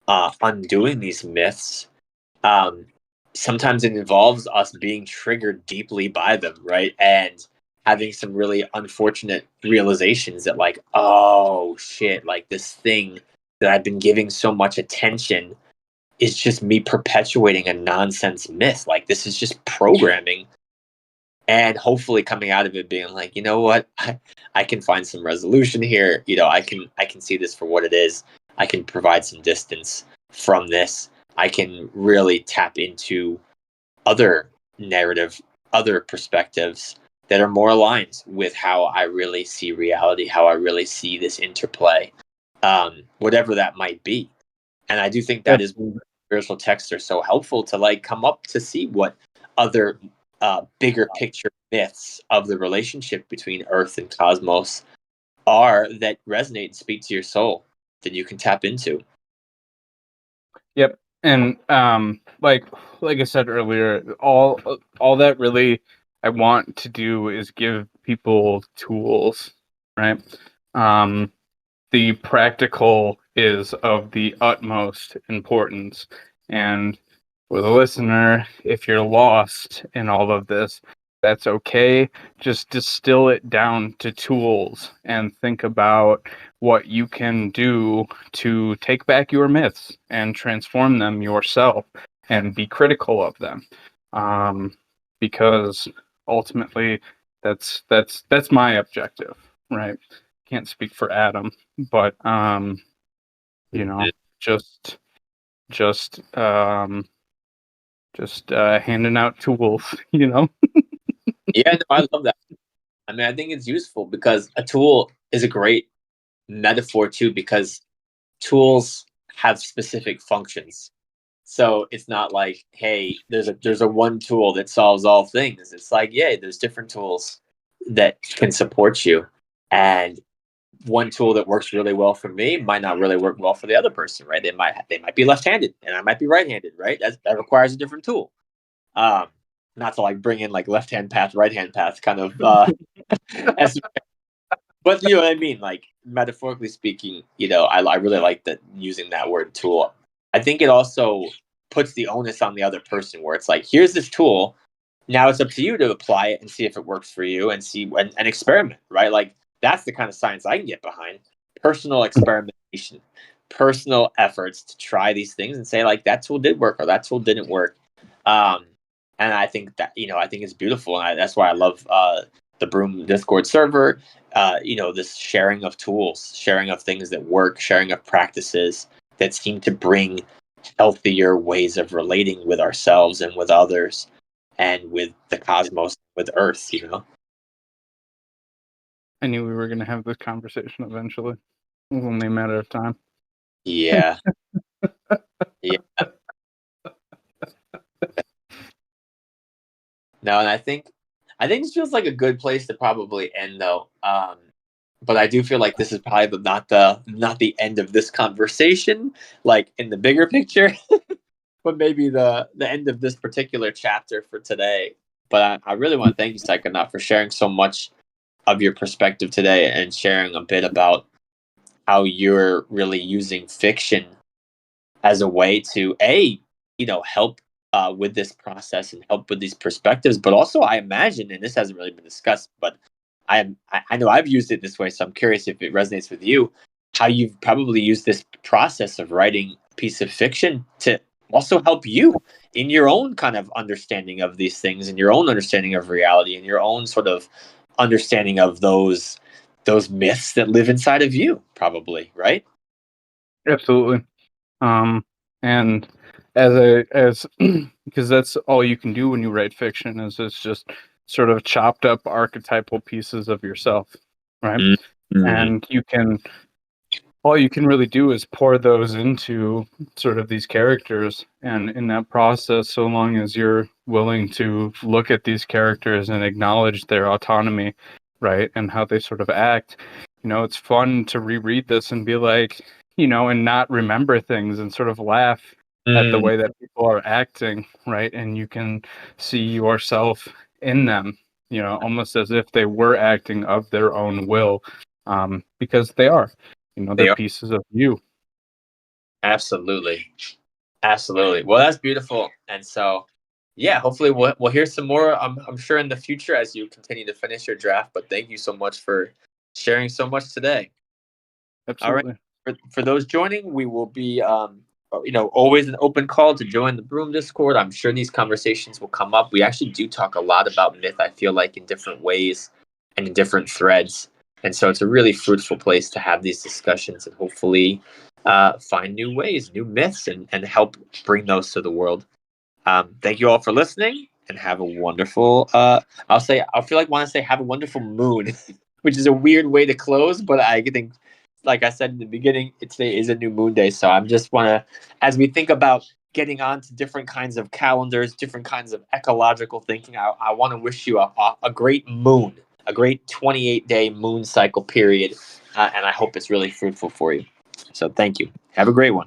undoing these myths, sometimes it involves us being triggered deeply by them, right? And having some really unfortunate realizations that, like, oh shit, like this thing that I've been giving so much attention is just me perpetuating a nonsense myth. Like, this is just programming. And hopefully coming out of it being like, you know what, I can find some resolution here. I can see this for what it is. I can provide some distance from this. I can really tap into other narrative, other perspectives that are more aligned with how I really see reality, how I really see this interplay, whatever that might be. And I do think that is spiritual texts are so helpful to like come up to see what other bigger picture myths of the relationship between Earth and cosmos are that resonate and speak to your soul that you can tap into. Yep. And like I said earlier, all that really I want to do is give people tools, right? The practical is of the utmost importance. And for the listener, if you're lost in all of this, that's okay. Just distill it down to tools and think about what you can do to take back your myths and transform them yourself and be critical of them. Because ultimately that's my objective, right? Can't speak for Adam, but you know, just handing out tools, you know. Yeah, no, I love that. I mean, I think it's useful because a tool is a great metaphor too, because tools have specific functions. So it's not like, hey, there's a one tool that solves all things. It's like, yeah, there's different tools that can support you. And one tool that works really well for me might not really work well for the other person, right? They might be left-handed and I might be right-handed, right? That requires a different tool. Um, Not to like bring in like left-hand path, right-hand path kind of as, but you know what I mean? Like metaphorically speaking, I really like that using that word tool. I think it also puts the onus on the other person where it's like, here's this tool. Now it's up to you to apply it and see if it works for you and see and experiment, right? Like that's the kind of science I can get behind. Personal experimentation, personal efforts to try these things and say like that tool did work or that tool didn't work. Um, and I think that I think it's beautiful, and that's why I love the Broom Discord server. This sharing of tools, sharing of things that work, sharing of practices that seem to bring healthier ways of relating with ourselves and with others and with the cosmos, with Earth. I knew we were going to have this conversation eventually. It was only a matter of time. Yeah. Yeah. No, and I think this feels like a good place to probably end though. But I do feel like this is probably not the end of this conversation, like in the bigger picture, but maybe the end of this particular chapter for today. But I really want to thank you, Psychonaut, for sharing so much of your perspective today and sharing a bit about how you're really using fiction as a way to help with this process and help with these perspectives, but also I imagine, and this hasn't really been discussed, but I know I've used it this way, so I'm curious if it resonates with you, how you've probably used this process of writing a piece of fiction to also help you in your own kind of understanding of these things and your own understanding of reality and your own sort of understanding of those myths that live inside of you, probably, right? Absolutely. And as because that's all you can do when you write fiction is it's just sort of chopped up archetypal pieces of yourself, right? Mm-hmm. And all you can really do is pour those into sort of these characters, and in that process, so long as you're willing to look at these characters and acknowledge their autonomy, right, and how they sort of act, it's fun to reread this and be like, and not remember things and sort of laugh at the way that people are acting, right? And you can see yourself in them, almost as if they were acting of their own will, because they are. They're pieces of you. Absolutely. Absolutely. Well, that's beautiful. And so, yeah, hopefully we'll hear some more. I'm sure in the future as you continue to finish your draft. But thank you so much for sharing so much today. All right. Absolutely. For those joining, we will be, always an open call to join the Broom Discord. I'm sure these conversations will come up. We actually do talk a lot about myth, I feel like, in different ways and in different threads. And so it's a really fruitful place to have these discussions and hopefully find new ways, new myths, and help bring those to the world. Thank you all for listening and have a wonderful, I feel like want to say have a wonderful moon, which is a weird way to close, but I think, like I said in the beginning, today is a new moon day. So I'm just want to, as we think about getting on to different kinds of calendars, different kinds of ecological thinking, I want to wish you a great moon, a great 28-day moon cycle period. And I hope it's really fruitful for you. So thank you. Have a great one.